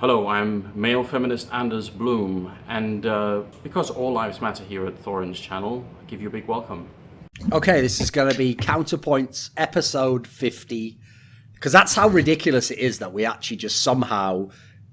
Hello, I'm male feminist Anders Bloom, and because all lives matter here at Thorin's channel, I give you a big welcome. Okay, this is going to be Counterpoints episode 50, because that's how ridiculous it is that we actually just somehow,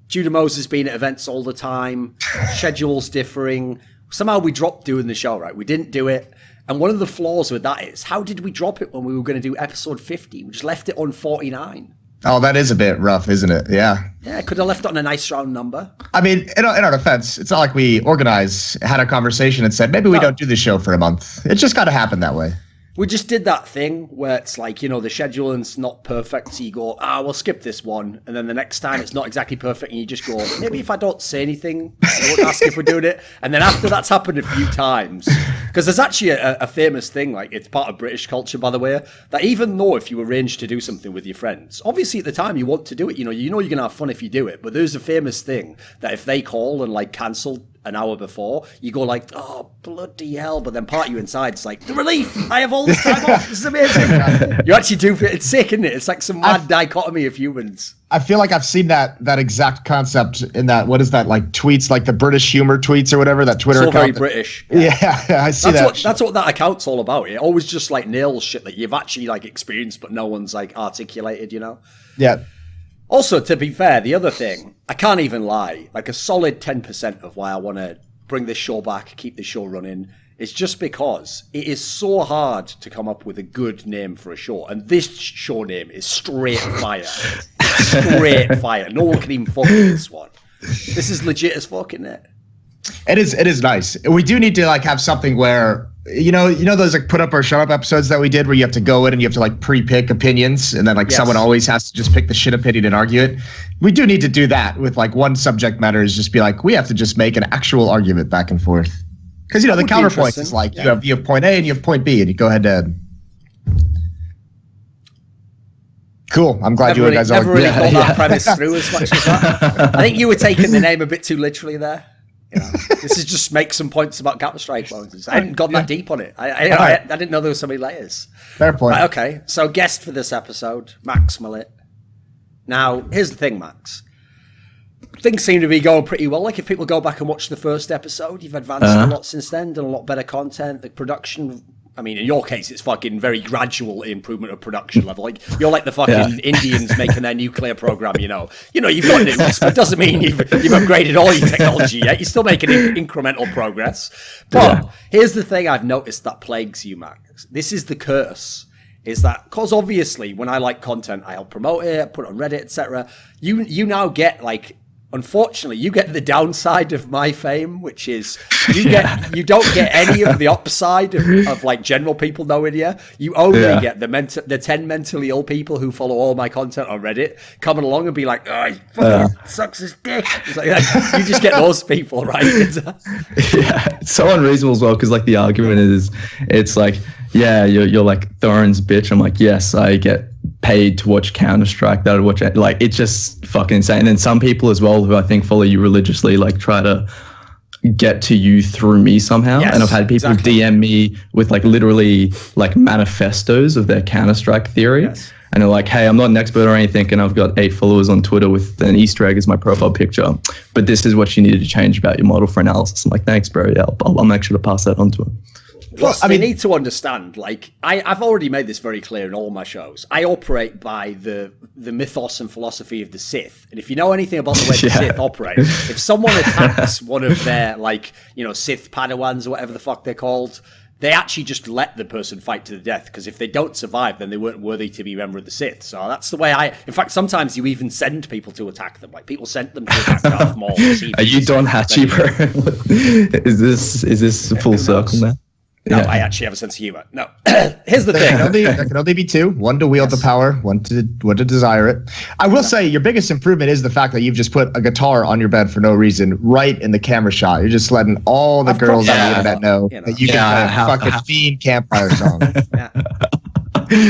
due to Moses being at events all the time, schedules differing, somehow we dropped doing the show, right? We didn't do it. And one of the flaws with that is, how did we drop it when we were going to do episode 50? We just left it on 49. Oh, that is a bit rough, isn't it? Yeah. Yeah, I could have left it on a nice round number. I mean, in our defense, it's not like we organized, had a conversation and said, maybe we don't do the show for a month. It just got to happen that way. We just did that thing where it's like, you know, the scheduling's not perfect. So you go, we'll skip this one. And then the next time it's not exactly perfect. And you just go, maybe if I don't say anything, I won't ask if we're doing it. And then after that's happened a few times, because there's actually a famous thing, like it's part of British culture, by the way, that even though if you arrange to do something with your friends, obviously at the time you want to do it, you know you're going to have fun if you do it. But there's a famous thing that if they call and like cancel an hour before, you go like, oh, bloody hell. But then part of you inside, it's like, the relief, I have all this time off. This is amazing. You actually do, it's sick, isn't it? It's like some mad dichotomy of humans. I feel like I've seen that exact concept in that, what is that, like tweets, like the British humor tweets or whatever, that Twitter account. Very British. Yeah, I see that. That's what that account's all about. It always just like nails shit that you've actually like experienced, but no one's like articulated, you know? Yeah. Also, to be fair, the other thing, I can't even lie, like a solid 10% of why I want to bring this show back, keep this show running, is just because it is so hard to come up with a good name for a show. And this show name is straight fire. Straight fire. No one can even fuck with this one. This is legit as fuck, isn't it? It is nice. We do need to like have something where you know those like put up or shut up episodes that we did where you have to go in and you have to like pre-pick opinions and then like someone always has to just pick the shit opinion and argue it. We do need to do that with like one subject matter is just be like we have to just make an actual argument back and forth. Because the counterpoint is like you have point A and you have point B and you go ahead to cool. I'm glad you guys never really thought that premise through as much as that. I think you were taking the name a bit too literally there. You know, this is just make some points about Counter-Strike. I hadn't gone that deep on it. I didn't know there were so many layers. Fair point. Right, okay, so guest for this episode, Max Melit. Now, here's the thing, Max. Things seem to be going pretty well. Like if people go back and watch the first episode, you've advanced a lot since then, done a lot better content. The production, I mean, in your case, it's fucking very gradual improvement of production level. Like you're like the fucking Indians making their nuclear program. You know, you've got nukes, but it doesn't mean you've upgraded all your technology yet. You're still making incremental progress. But here's the thing I've noticed that plagues you, Max. This is the curse. Is that because obviously when I like content, I help promote it, put it on Reddit, etc. You now get like. Unfortunately, you get the downside of my fame, which is you don't get any of the upside of like general people knowing you. You only get the 10 mentally ill people who follow all my content on Reddit coming along and be like, oh, he fucking sucks his dick. It's like, you just get those people, right? It's so unreasonable as well because like the argument is, it's like, yeah, you're like Thorin's bitch. I'm like, yes, I get paid to watch Counter-Strike, that I watch it. Like it's just fucking insane. And then some people as well who I think follow you religiously like try to get to you through me somehow. Yes, and I've had people DM me with like literally like manifestos of their Counter-Strike theory. Yes. And they're like, hey, I'm not an expert or anything, and I've got 8 followers on Twitter with an Easter egg as my profile picture. But this is what you needed to change about your model for analysis. I'm like, thanks, bro. Yeah, I'll make sure to pass that on to him. Plus, I mean, need to understand, like, I've already made this very clear in all my shows. I operate by the mythos and philosophy of the Sith. And if you know anything about the way the Sith operate, if someone attacks one of their, like, you know, Sith Padawans or whatever the fuck they're called, they actually just let the person fight to the death. Because if they don't survive, then they weren't worthy to be a member of the Sith. So that's the way in fact, sometimes you even send people to attack them. Like, people sent them to attack Darth Maul. Are you Don Hatchie, bro? Is this full circle now? No, I actually have a sense of humor. No, here's the thing. There can only be two. One to wield the power, one to desire it. I will say your biggest improvement is the fact that you've just put a guitar on your bed for no reason, right in the camera shot. You're just letting all the girls on the internet know that you can play a fucking fiend campfire song.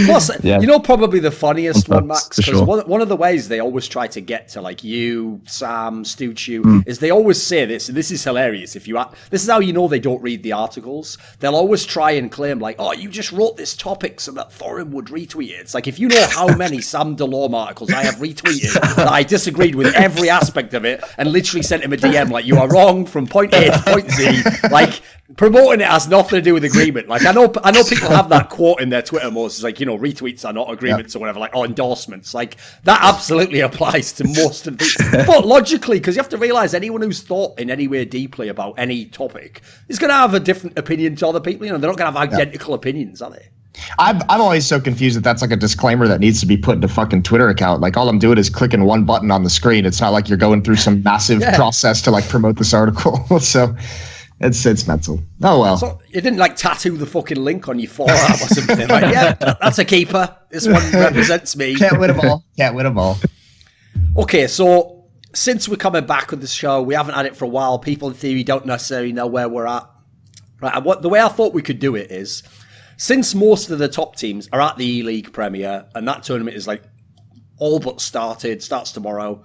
Plus, Yeah. you know, probably the funniest one, Max, For because sure. one of the ways they always try to get to like you, Sam, Stu Chew, is they always say this, and this is hilarious. This is how you know they don't read the articles. They'll always try and claim like, oh, you just wrote this topic so that Thorin would retweet it. It's like, if you know how many Sam DeLorme articles I have retweeted that I disagreed with every aspect of it and literally sent him a DM like, you are wrong from point A to point Z, like, promoting it has nothing to do with agreement. Like, I know people have that quote in their Twitter, Moses, like, you know, retweets are not agreements or whatever, like, or endorsements. Like, that absolutely applies to most of the... But logically, because you have to realize anyone who's thought in any way deeply about any topic is going to have a different opinion to other people. You know, they're not going to have identical opinions, are they? I'm always so confused that that's like a disclaimer that needs to be put in a fucking Twitter account. Like, all I'm doing is clicking one button on the screen. It's not like you're going through some massive process to like promote this article. So it's mental. Oh well. So you didn't like tattoo the fucking link on your forearm or something? Like, yeah, that's a keeper. This one represents me. Can't win them all. Can't win them all. Okay, so since we're coming back with this show, we haven't had it for a while. People in theory don't necessarily know where we're at. Right, and the way I thought we could do it is, since most of the top teams are at the ELEAGUE Premier, and that tournament is like all but starts tomorrow,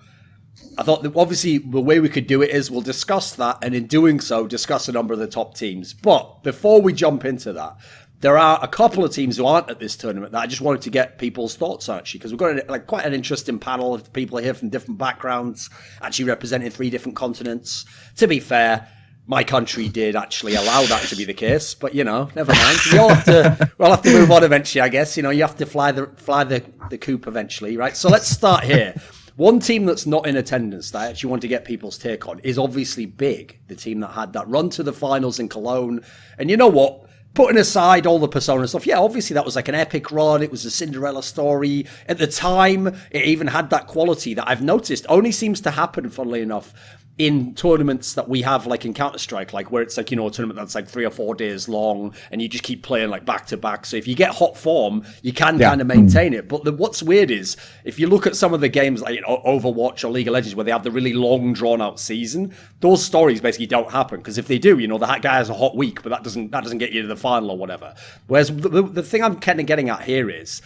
I thought that obviously the way we could do it is we'll discuss that, and in doing so, discuss a number of the top teams. But before we jump into that, there are a couple of teams who aren't at this tournament that I just wanted to get people's thoughts on, actually, because we've got like quite an interesting panel of people here from different backgrounds, actually representing 3 different continents. To be fair, my country did actually allow that to be the case, but you know, never mind. We'll have to move on eventually, I guess. You know, you have to fly the coop eventually, right? So let's start here. One team that's not in attendance that I actually want to get people's take on is obviously Big, the team that had that run to the finals in Cologne. And you know what? Putting aside all the Persona stuff, yeah, obviously that was like an epic run. It was a Cinderella story. At the time, it even had that quality that I've noticed only seems to happen, funnily enough, in tournaments that we have, like in Counter-Strike, like where it's like, you know, a tournament that's like 3 or 4 days long and you just keep playing like back to back. So if you get hot form, you can kind of maintain it. But what's weird is if you look at some of the games like, you know, Overwatch or League of Legends, where they have the really long drawn out season, those stories basically don't happen. Because if they do, you know, that guy has a hot week, but that doesn't get you to the final or whatever. Whereas the thing I'm kind of getting at here is,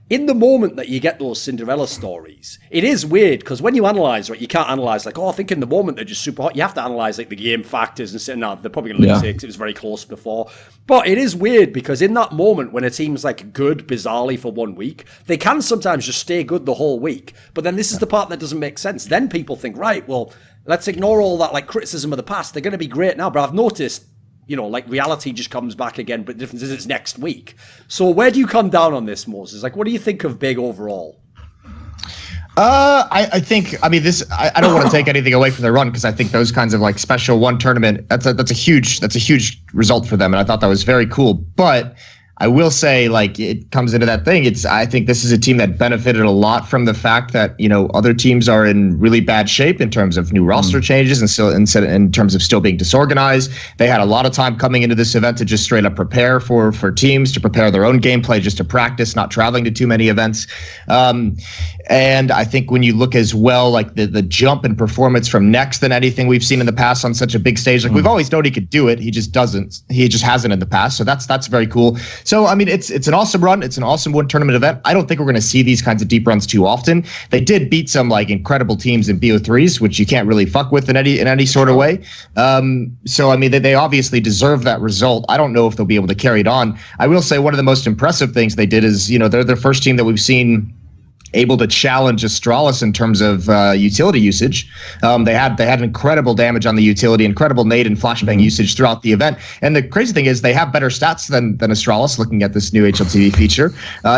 in the moment that you get those Cinderella stories, it is weird because when you analyze, right, you can't analyze like, oh, I think in the moment they're just super hot. You have to analyze like the game factors and say, no, they're probably going to lose it because it was very close before. But it is weird because in that moment when a team's like good bizarrely for 1 week, they can sometimes just stay good the whole week. But then this is the part that doesn't make sense. Then people think, right, well, let's ignore all that like criticism of the past. They're going to be great now. But I've noticed, you know, like reality just comes back again, but the difference is it's next week. So where do you come down on this, Moses? Like, what do you think of Big overall? I think, I mean, I don't want to take anything away from their run because I think those kinds of like special one tournament, that's a huge result for them. And I thought that was very cool. But I will say, like, it comes into that thing. I think this is a team that benefited a lot from the fact that, you know, other teams are in really bad shape in terms of new roster changes and still in terms of still being disorganized. They had a lot of time coming into this event to just straight up prepare for teams, to prepare their own gameplay, just to practice, not traveling to too many events. And I think when you look as well, like the jump in performance from Next than anything we've seen in the past on such a big stage, like we've always known he could do it. He just doesn't. He just hasn't in the past. So that's very cool. So, I mean, it's an awesome run. It's an awesome one tournament event. I don't think we're going to see these kinds of deep runs too often. They did beat some like incredible teams in BO3s, which you can't really fuck with in any sort of way. So, I mean, they obviously deserve that result. I don't know if they'll be able to carry it on. I will say one of the most impressive things they did is, you know, they're the first team that we've seen able to challenge Astralis in terms of utility usage. They had incredible damage on the utility, incredible nade and flashbang usage throughout the event. And the crazy thing is they have better stats than Astralis, looking at this new HLTV feature.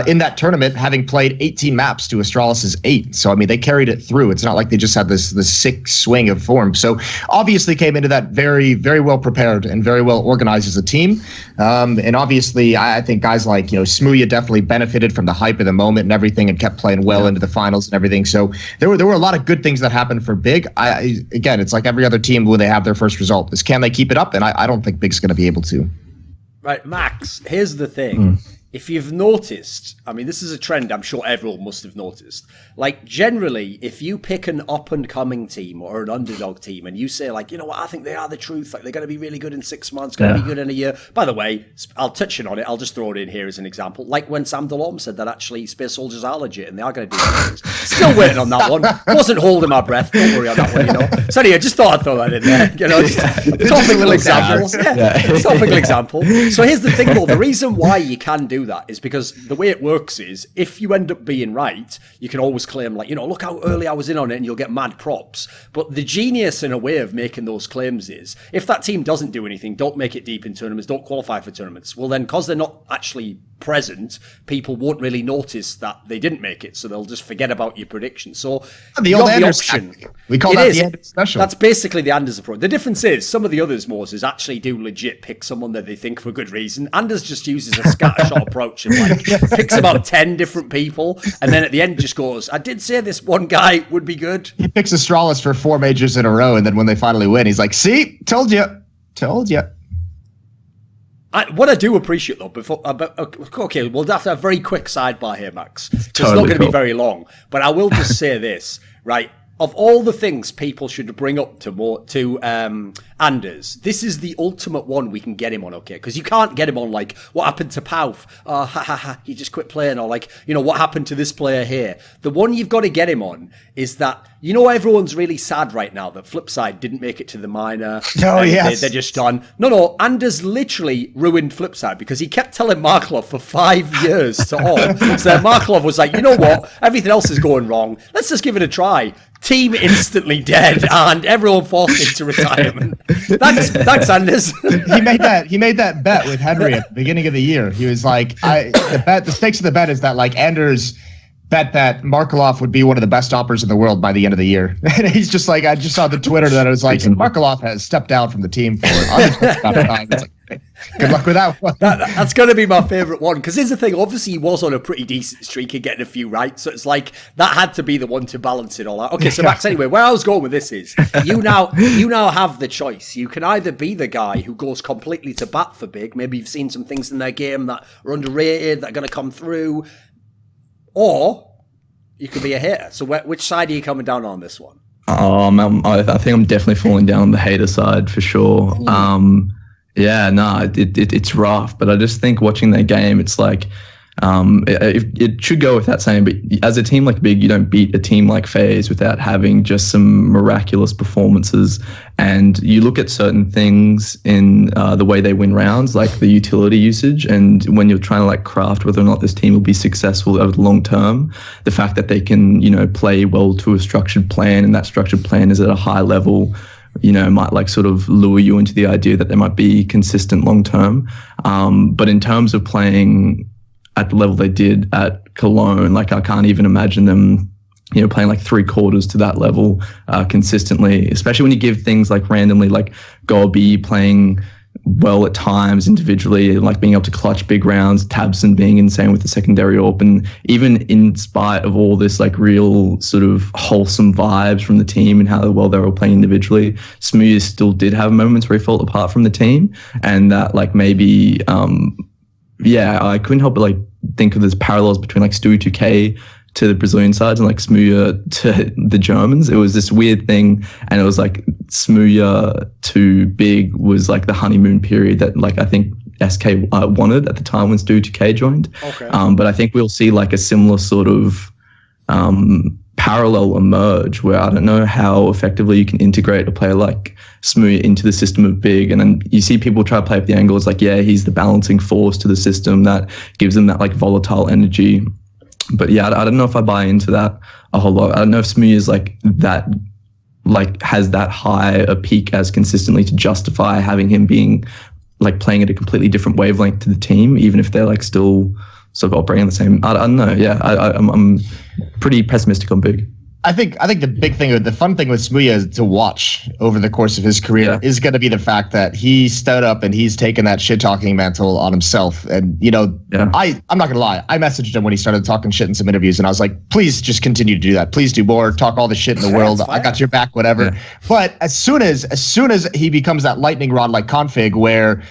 In that tournament, having played 18 maps to Astralis's 8. So, I mean, they carried it through. It's not like they just had this sick swing of form. So, obviously came into that very, very well prepared and very well organized as a team. And obviously, I think guys like, you know, Smooya definitely benefited from the hype of the moment and everything and kept playing well into the finals and everything. So there were a lot of good things that happened for Big. Again, it's like every other team when they have their first result is, can they keep it up? And I don't think Big's going to be able to. Right, Max, here's the thing. if you've noticed, I mean, this is a trend I'm sure everyone must have noticed. Like, generally, if you pick an up-and-coming team or an underdog team and you say, like, you know what, I think they are the truth, like, they're going to be really good in 6 months, going to be good in a year. By the way, I'll touch on it, I'll just throw it in here as an example. Like when Sam Delorme said that actually Space Soldiers are legit and they are going to do things. Still waiting on that one. Wasn't holding my breath, don't worry on that one, you know. So anyway, I just thought I'd throw that in there, you know. Topical example. Topical example. So here's the thing, though. The reason why you can do that is because the way it works is if you end up being right, you can always claim, like, you know, look how early I was in on it and you'll get mad props. But the genius in a way of making those claims is if that team doesn't do anything, don't make it deep in tournaments, don't qualify for tournaments, well then, because they're not actually present, people won't really notice that they didn't make it, so they'll just forget about your prediction. So the old Anders option. We call that the Anders special. That's basically the Anders approach. The difference is some of the others, Moses, actually do legit pick someone that they think for good reason. Anders just uses a scattershot approach and like picks about 10 different people, and then at the end just goes, I did say this one guy would be good. He picks Astralis for 4 majors in a row, and then when they finally win, he's like, see, told you. What I do appreciate, though, okay, we'll have to have a very quick sidebar here, Max. Totally, it's not going to be very long, but I will just say this, right? Of all the things people should bring up to Anders, this is the ultimate one we can get him on, okay? Because you can't get him on, like, what happened to Pauf? Oh, he just quit playing. Or, like, you know, what happened to this player here? The one you've got to get him on is that, you know, everyone's really sad right now that Flipside didn't make it to the minor. Oh, yes. They're just done. No, Anders literally ruined Flipside because he kept telling Markelov for 5 years to all. So Markelov was like, you know what? Everything else is going wrong. Let's just give it a try. Team instantly dead and everyone forced into retirement. Thanks, Anders. He made that bet with Henry at the beginning of the year. He was like, the stakes of the bet is that like Anders bet that Markelov would be one of the best stoppers in the world by the end of the year. And he's just like, I just saw the Twitter that it was like, Markelov has stepped down from the team for time. It's like, good luck with that one. That's going to be my favourite one. Because here's the thing, obviously he was on a pretty decent streak of getting a few right. So it's like, that had to be the one to balance it all out. Okay, so Max, anyway, where I was going with this is, you now have the choice. You can either be the guy who goes completely to bat for big. Maybe you've seen some things in their game that are underrated, that are going to come through. Or you could be a hater. So which side are you coming down on this one? I think I'm definitely falling down on the hater side for sure. Yeah, no, it's rough, but I just think watching that game, it's like it should go without saying, but as a team like Big, you don't beat a team like Faze without having just some miraculous performances. And you look at certain things in the way they win rounds, like the utility usage, and when you're trying to like craft whether or not this team will be successful over the long term, the fact that they can, you know, play well to a structured plan, and that structured plan is at a high level, you know, might like sort of lure you into the idea that they might be consistent long term. But in terms of playing at the level they did at Cologne, like I can't even imagine them, you know, playing like 3/4 to that level consistently, especially when you give things like randomly, like Gobi playing well at times individually, like being able to clutch big rounds, Tabson being insane with the secondary AWP, and even in spite of all this like real sort of wholesome vibes from the team and how well they were playing individually, Smooth still did have moments where he fell apart from the team, and that like maybe I couldn't help but like think of this parallels between like Stewie 2K to the Brazilian sides and like Smooth to the Germans. It was this weird thing, and it was like Smooth to Big was like the honeymoon period that like I think SK wanted at the time when Stewie 2K joined. Okay. But I think we'll see like a similar sort of parallel emerge where I don't know how effectively you can integrate a player like Smooth into the system of Big, and then you see people try to play up the angle. It's like, yeah, he's the balancing force to the system that gives them that like volatile energy. But yeah, I don't know if I buy into that a whole lot. I don't know if Smooth is like that, like has that high a peak as consistently to justify having him being like playing at a completely different wavelength to the team, even if they're like still sort of operating the same. I don't know. Yeah, I'm pretty pessimistic on Big. I think the big thing, the fun thing with Smooth to watch over the course of his career is going to be the fact that he stood up and he's taken that shit talking mantle on himself. And you know, I'm not gonna lie, I messaged him when he started talking shit in some interviews, and I was like, please just continue to do that. Please do more. Talk all the shit in the world. I got your back. Whatever. Yeah. But as soon as he becomes that lightning rod like config where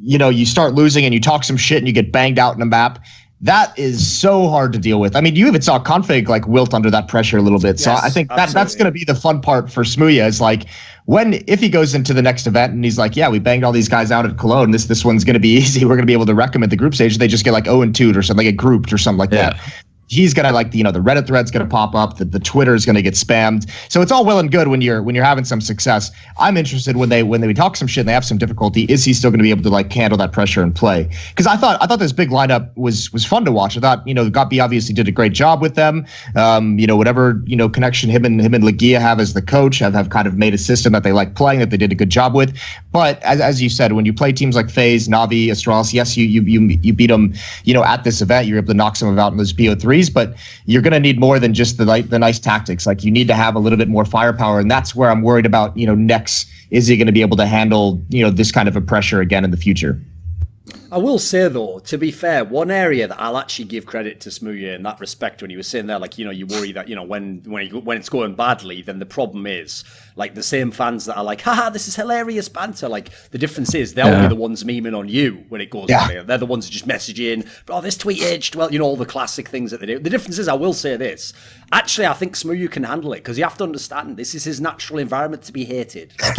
you start losing and you talk some shit and you get banged out in a map. That is so hard to deal with. I mean, you even saw Config like wilt under that pressure a little bit. So I think that's going to be the fun part for Smooya is like if he goes into the next event and he's like, yeah, we banged all these guys out at Cologne. This one's going to be easy. We're going to be able to wreck them at the group stage. They just get like 0-2 or something, get grouped or something like that. He's gonna like the Reddit thread's gonna pop up, the Twitter is gonna get spammed. So it's all well and good when you're having some success. I'm interested when they talk some shit and they have some difficulty. Is he still gonna be able to like handle that pressure and play? Because I thought this big lineup was fun to watch. I thought Gottby obviously did a great job with them. Whatever connection him and Legia have as the coach have kind of made a system that they like playing, that they did a good job with. But as you said, when you play teams like Faze, Navi, Astralis, yes, you beat them at this event. You're able to knock some of them out in those BO3s. But you're going to need more than just the nice tactics. Like you need to have a little bit more firepower, and that's where I'm worried about. Next, is he going to be able to handle this kind of a pressure again in the future? I will say though, to be fair, one area that I'll actually give credit to Smooya in that respect, when he was saying there, like you worry that when it's going badly, then the problem is like the same fans that are like, haha, this is hilarious banter. Like the difference is they'll be the ones memeing on you when it goes badly. They're the ones who just message in, oh, this tweet aged well, all the classic things that they do. The difference is, I will say this. Actually, I think Smooya can handle it because you have to understand this is his natural environment to be hated. Like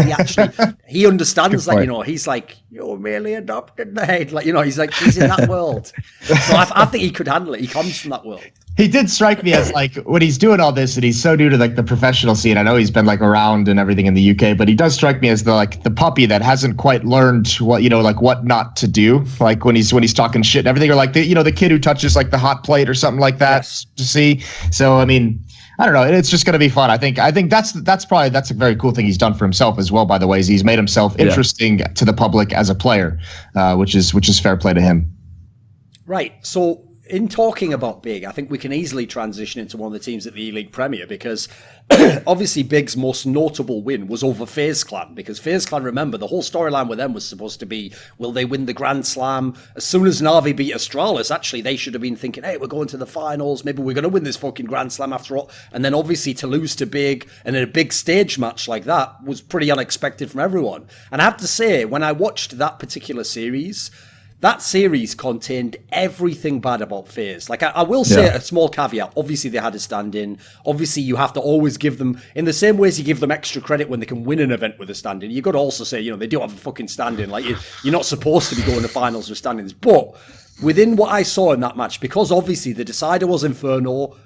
he understands that. He's like, you're merely adopted the hate. Like he's in that world. So I think he could handle it. He comes from that world. He did strike me as like when he's doing all this and he's so new to like the professional scene. I know he's been like around and everything in the UK, but he does strike me as the puppy that hasn't quite learned what what not to do. Like when he's talking shit and everything, or like the kid who touches like the hot plate or something like that to see. So I mean, I don't know. It's just going to be fun. I think that's a very cool thing he's done for himself as well. By the way, is he's made himself interesting to the public as a player, which is fair play to him. Right. So in talking about Big, I think we can easily transition into one of the teams at the ELEAGUE Premier because obviously Big's most notable win was over Faze Clan, because Faze Clan, remember, the whole storyline with them was supposed to be, will they win the Grand Slam? As soon as Navi beat Astralis, actually, they should have been thinking, hey, we're going to the finals. Maybe we're going to win this fucking Grand Slam after all. And then obviously to lose to Big and in a big stage match like that was pretty unexpected from everyone. And I have to say, when I watched that particular series, that series contained everything bad about Faze. Like, I will say a small caveat. Obviously, they had a stand-in. Obviously, you have to always give them, in the same ways you give them extra credit when they can win an event with a stand-in, you've got to also say, they do have a fucking stand-in. Like, you're not supposed to be going to finals with stand-ins. But within what I saw in that match, because obviously the decider was Inferno,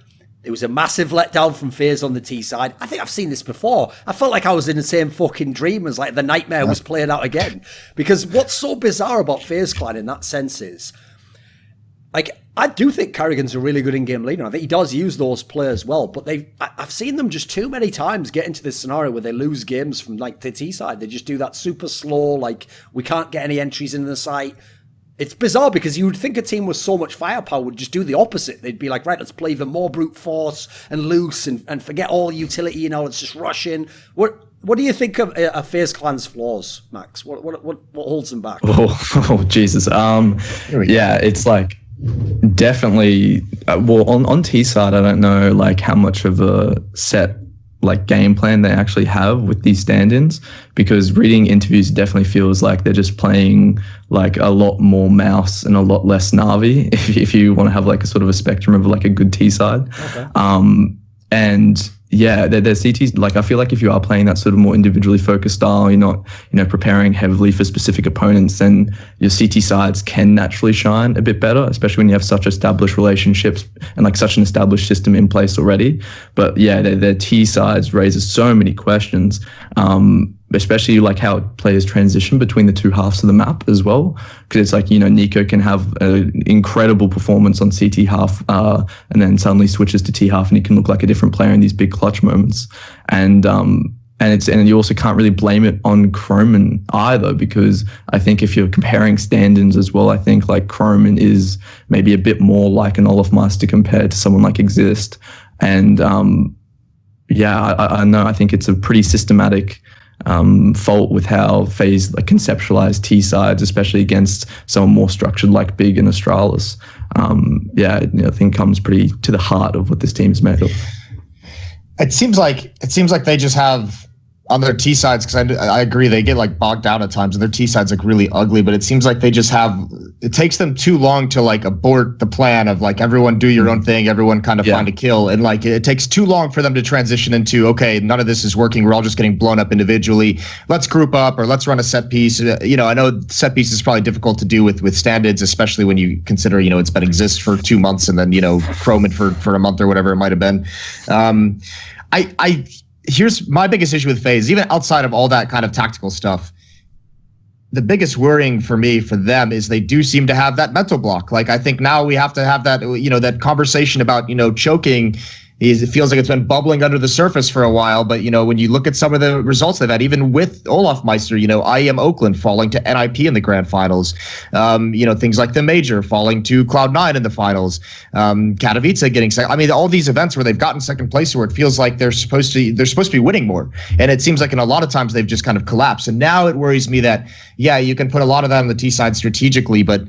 it was a massive letdown from Faze on the T side. I think I've seen this before. I felt like I was in the same fucking dream as like the nightmare was playing out again. Because what's so bizarre about Faze Clan in that sense is, like, I do think Carrigan's a really good in-game leader. I think he does use those players well, but I've seen them just too many times get into this scenario where they lose games from like the T side. They just do that super slow, like, we can't get any entries in the site. It's bizarre because you would think a team with so much firepower would just do the opposite. They'd be like, right, let's play even more brute force and loose and forget all utility, let's just rush in. What do you think of Faze Clan's flaws, Max? What holds them back? Oh Jesus. It's like definitely on T side, I don't know like how much of a set like game plan they actually have with these stand-ins, because reading interviews definitely feels like they're just playing like a lot more mouse and a lot less Navi if you want to have like a sort of a spectrum of like a good T side. Okay. And yeah, their CTs, like I feel like if you are playing that sort of more individually focused style, you're not, preparing heavily for specific opponents, then your CT sides can naturally shine a bit better, especially when you have such established relationships and like such an established system in place already. But yeah, their T sides raises so many questions, especially like how players transition between the two halves of the map as well. Because it's like, Nico can have an incredible performance on CT half and then suddenly switches to T half and he can look like a different player in these big clutch moments. And you also can't really blame it on Chroman either, because I think if you're comparing stand-ins as well, I think like Chroman is maybe a bit more like an Olafmeister compared to someone like Exist. And I know, I think it's a pretty systematic fault with how Faze like conceptualize T sides, especially against someone more structured like Big and Astralis. I think comes pretty to the heart of what this team is made of. It seems like they just have on their T sides, because I agree they get like bogged down at times, and their T sides look really ugly. But it seems like they just it takes them too long to like abort the plan of like everyone do your own thing, everyone kind of find a kill, and like it takes too long for them to transition into, okay, none of this is working, we're all just getting blown up individually. Let's group up or let's run a set piece. You know, I know set piece is probably difficult to do with standards, especially when you consider, you know, it's been exist for 2 months and then, you know, Chrome it for a month or whatever it might have been. Here's my biggest issue with FaZe, even outside of all that kind of tactical stuff. The biggest worrying for me for them is they do seem to have that mental block. Like, I think now we have to have that, you know, that conversation about, you know, choking. It feels like it's been bubbling under the surface for a while, but, you know, when you look at some of the results they've had, even with Olaf Meister, you know, IEM Oakland falling to NIP in the grand finals, you know, things like the Major falling to Cloud9 in the finals, Katowice getting second. I mean, all these events where they've gotten second place, where it feels like they're supposed to be winning more, and it seems like in a lot of times they've just kind of collapsed. And now it worries me that, yeah, you can put a lot of that on the T side strategically, but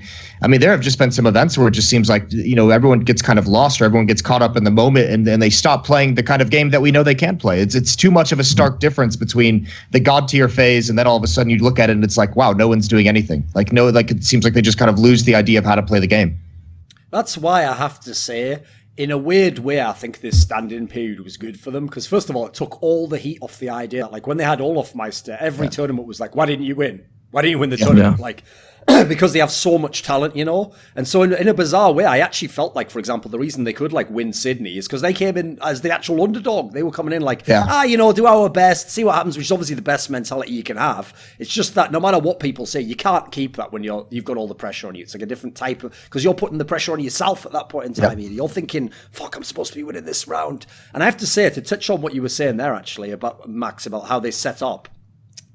I mean, there have just been some events where it just seems like, you know, everyone gets kind of lost, or everyone gets caught up in the moment, and they stop playing the kind of game that we know they can play. It's too much of a stark difference between the god tier phase, and then all of a sudden you look at it and it's like, wow, no one's doing anything. Like, no, like it seems like they just kind of lose the idea of how to play the game. That's why I have to say, in a weird way, I think this stand-in period was good for them, because first of all, it took all the heat off the idea. Like, when they had Olaf Meister, every tournament was like, why didn't you win? Why didn't you win the tournament? Like, because they have so much talent, you know? And so in a bizarre way, I actually felt like, for example, the reason they could like win Sydney is because they came in as the actual underdog. They were coming in like, you know, do our best, see what happens, which is obviously the best mentality you can have. It's just that no matter what people say, you can't keep that when you've got all the pressure on you. It's like a different type of, because you're putting the pressure on yourself at that point in time. You're thinking, fuck, I'm supposed to be winning this round. And I have to say, to touch on what you were saying there actually about Max, about how they set up,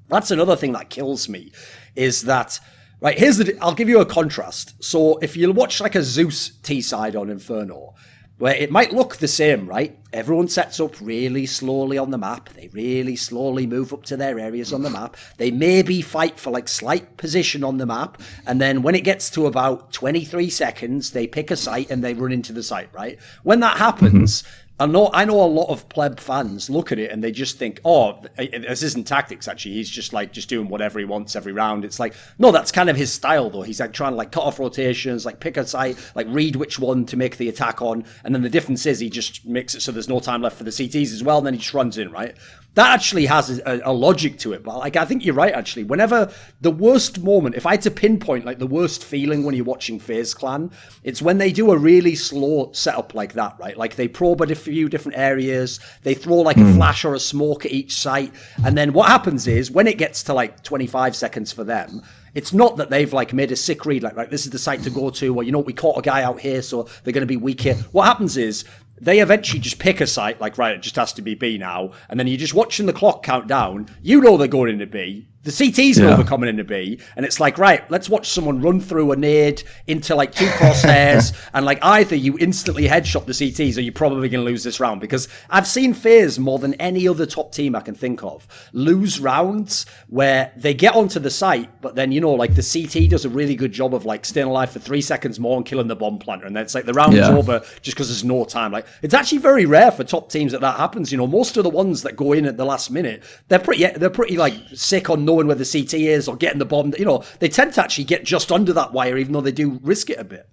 that's another thing that kills me, is that, right, I'll give you a contrast. So if you watch like a Zeus T-side on Inferno, where it might look the same, right? Everyone sets up really slowly on the map. They really slowly move up to their areas on the map. They maybe fight for like slight position on the map. And then when it gets to about 23 seconds, they pick a site and they run into the site, right? When that happens, I know a lot of pleb fans look at it and they just think, oh, this isn't tactics, actually. He's just doing whatever he wants every round. It's like, no, that's kind of his style, though. He's like trying to like cut off rotations, like pick a site, like read which one to make the attack on. And then the difference is he just makes it so there's no time left for the CTs as well. And then he just runs in, right? That actually has a logic to it. But like, I think you're right, actually. Whenever the worst moment, if I had to pinpoint like the worst feeling when you're watching Faze Clan, it's when they do a really slow setup like that, right? Like they probe a few different areas, they throw like a flash or a smoke at each site. And then what happens is when it gets to like 25 seconds for them, it's not that they've like made a sick read, like, right, this is the site to go to, or, you know, we caught a guy out here, so they're going to be weak here. What happens is they eventually just pick a site, like, right, it just has to be B now. And then you're just watching the clock count down. You know they're going into B. The CTs know they're coming into B. And it's like, right, let's watch someone run through a nade into like 2 crosshairs. And like either you instantly headshot the CTs or you're probably going to lose this round. Because I've seen Faze more than any other top team I can think of lose rounds where they get onto the site, but then, you know, like the CT does a really good job of like staying alive for 3 seconds more and killing the bomb planter. And then it's like the round's over just because there's no time. Like, it's actually very rare for top teams that happens. You know, most of the ones that go in at the last minute, they're pretty like sick on knowing where the CT is or getting the bomb. You know, they tend to actually get just under that wire, even though they do risk it a bit.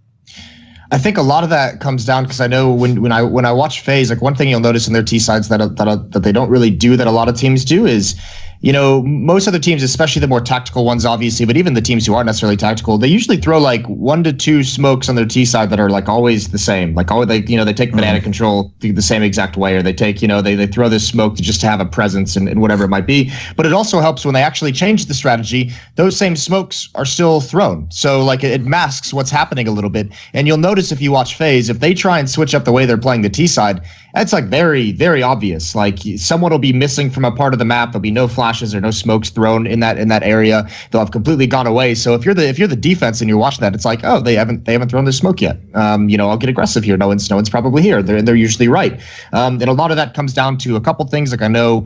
I think a lot of that comes down because I know when I watch FaZe, like one thing you'll notice in their T sides that they don't really do that a lot of teams do is, you know, most other teams, especially the more tactical ones, obviously, but even the teams who aren't necessarily tactical, they usually throw like 1 to 2 smokes on their T side that are like always the same. Like always, they take banana control the same exact way, or they take, you know, they throw this smoke to have a presence and whatever it might be. But it also helps when they actually change the strategy, those same smokes are still thrown. So like it masks what's happening a little bit. And you'll notice if you watch FaZe, if they try and switch up the way they're playing the T side, that's like very, very obvious. Like someone will be missing from a part of the map. There'll be no flashes or no smokes thrown in that area. They'll have completely gone away. So if you're the defense and you're watching that, it's like, oh, they haven't thrown their smoke yet. You know, I'll get aggressive here. No one's probably here. They're usually right. And a lot of that comes down to a couple things. Like I know,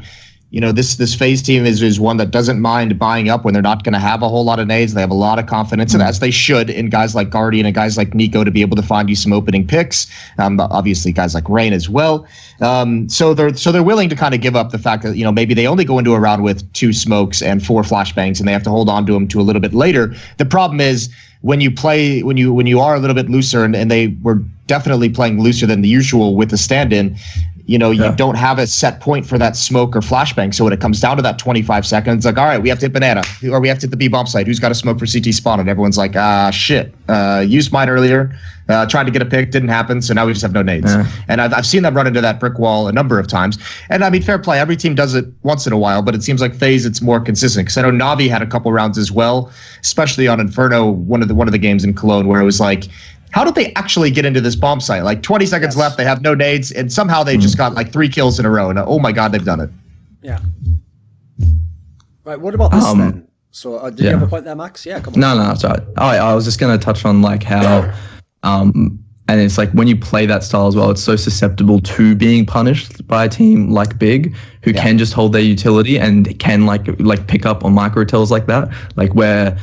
this Faze team is one that doesn't mind buying up when they're not going to have a whole lot of nades. They have a lot of confidence, and as they should, in guys like Guardian and guys like Nico to be able to find you some opening picks. Obviously, guys like Rain as well. So they're willing to kind of give up the fact that maybe they only go into a round with 2 smokes and 4 flashbangs, and they have to hold on to them to a little bit later. The problem is when you are a little bit looser, and they were definitely playing looser than the usual with the stand-in. You don't have a set point for that smoke or flashbang. So when it comes down to that 25 seconds, like, all right, we have to hit banana, or we have to hit the B bomb site. Who's got a smoke for CT spawn? And everyone's like, shit. Used mine earlier. Tried to get a pick, didn't happen. So now we just have no nades. And I've seen them run into that brick wall a number of times. And I mean, fair play. Every team does it once in a while, but it seems like Faze, it's more consistent. Because I know Navi had a couple rounds as well, especially on Inferno, one of the games in Cologne, where it was like, how did they actually get into this bomb site? Like 20 seconds left, they have no nades, and somehow they just got like 3 kills in a row. And oh my god, they've done it. Yeah. Right. What about this then? So did you have a point there, Max? Yeah. Come on. No, sorry. I was just going to touch on like how, and it's like when you play that style as well, it's so susceptible to being punished by a team like Big, who can just hold their utility and can like pick up on micro tells like that, like where.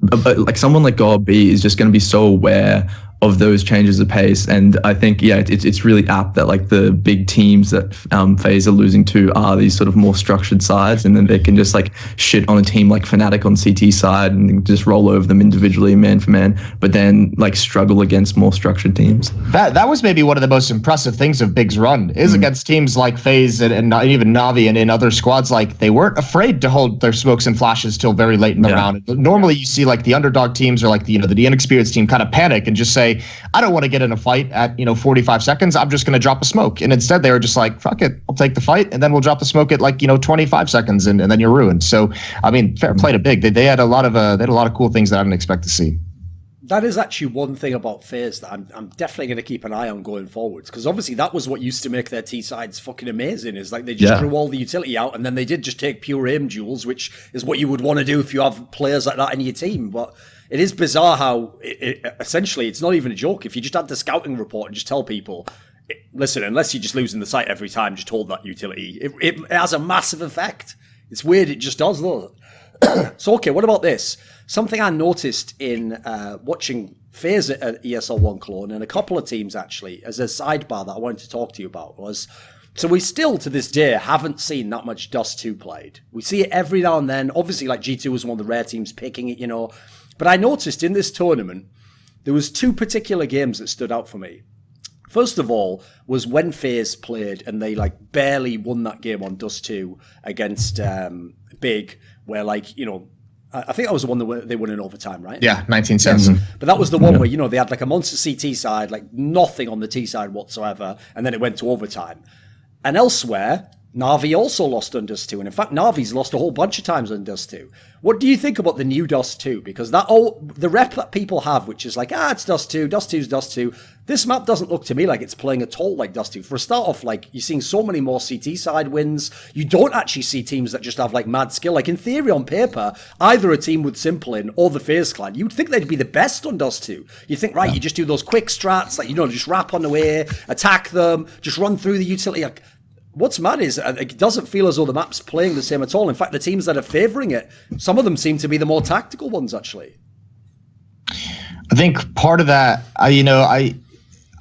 But like someone like GoB is just going to be so aware of those changes of pace, and I think it's really apt that like the big teams that Faze are losing to are these sort of more structured sides, and then they can just like shit on a team like Fnatic on CT side and just roll over them individually man for man, but then like struggle against more structured teams. That was maybe one of the most impressive things of Big's run is against teams like Faze and even Navi and in other squads. Like they weren't afraid to hold their smokes and flashes till very late in the round. Normally you see like the underdog teams or like the inexperienced team kind of panic and just say, I don't want to get in a fight at 45 seconds. I'm just going to drop a smoke. And instead they were just like, fuck it, I'll take the fight, and then we'll drop the smoke at like 25 seconds, and then you're ruined. So I mean, fair play to Big. They had a lot of cool things that I didn't expect to see. That is actually one thing about Faze that I'm definitely going to keep an eye on going forwards, because obviously that was what used to make their T sides fucking amazing. Is like they just drew all the utility out, and then they did just take pure aim duels, which is what you would want to do if you have players like that in your team. But it is bizarre how essentially it's not even a joke. If you just had the scouting report and just tell people, listen, unless you're just losing the site every time, just hold that utility. It has a massive effect. It's weird. It just does, though. So, okay, what about this? Something I noticed in watching Faze at ESL 1 Cologne, and a couple of teams actually, as a sidebar that I wanted to talk to you about, was, so we still to this day haven't seen that much Dust 2 played. We see it every now and then. Obviously, like G2 was one of the rare teams picking it, But I noticed in this tournament, there was 2 particular games that stood out for me. First of all, was when Faze played and they like barely won that game on Dust 2 against Big, where like, I think that was the one that they won in overtime, right? Yeah, 19-7. But that was the one where, they had like a monster CT side, like nothing on the T side whatsoever, and then it went to overtime. And elsewhere, Navi also lost on Dust 2, and in fact, Navi's lost a whole bunch of times on Dust 2. What do you think about the new Dust 2? Because the rep that people have, which is like, it's Dust 2, Dust 2's Dust 2, this map doesn't look to me like it's playing at all like Dust 2. For a start off, like, you're seeing so many more CT side wins. You don't actually see teams that just have, like, mad skill. Like, in theory, on paper, either a team with Simplin or the Faze Clan, you'd think they'd be the best on Dust 2. You think, right, you just do those quick strats, like, just wrap on the way, attack them, just run through the utility, like, what's mad is it doesn't feel as though the map's playing the same at all. In fact, the teams that are favouring it, some of them seem to be the more tactical ones, actually. I think part of that,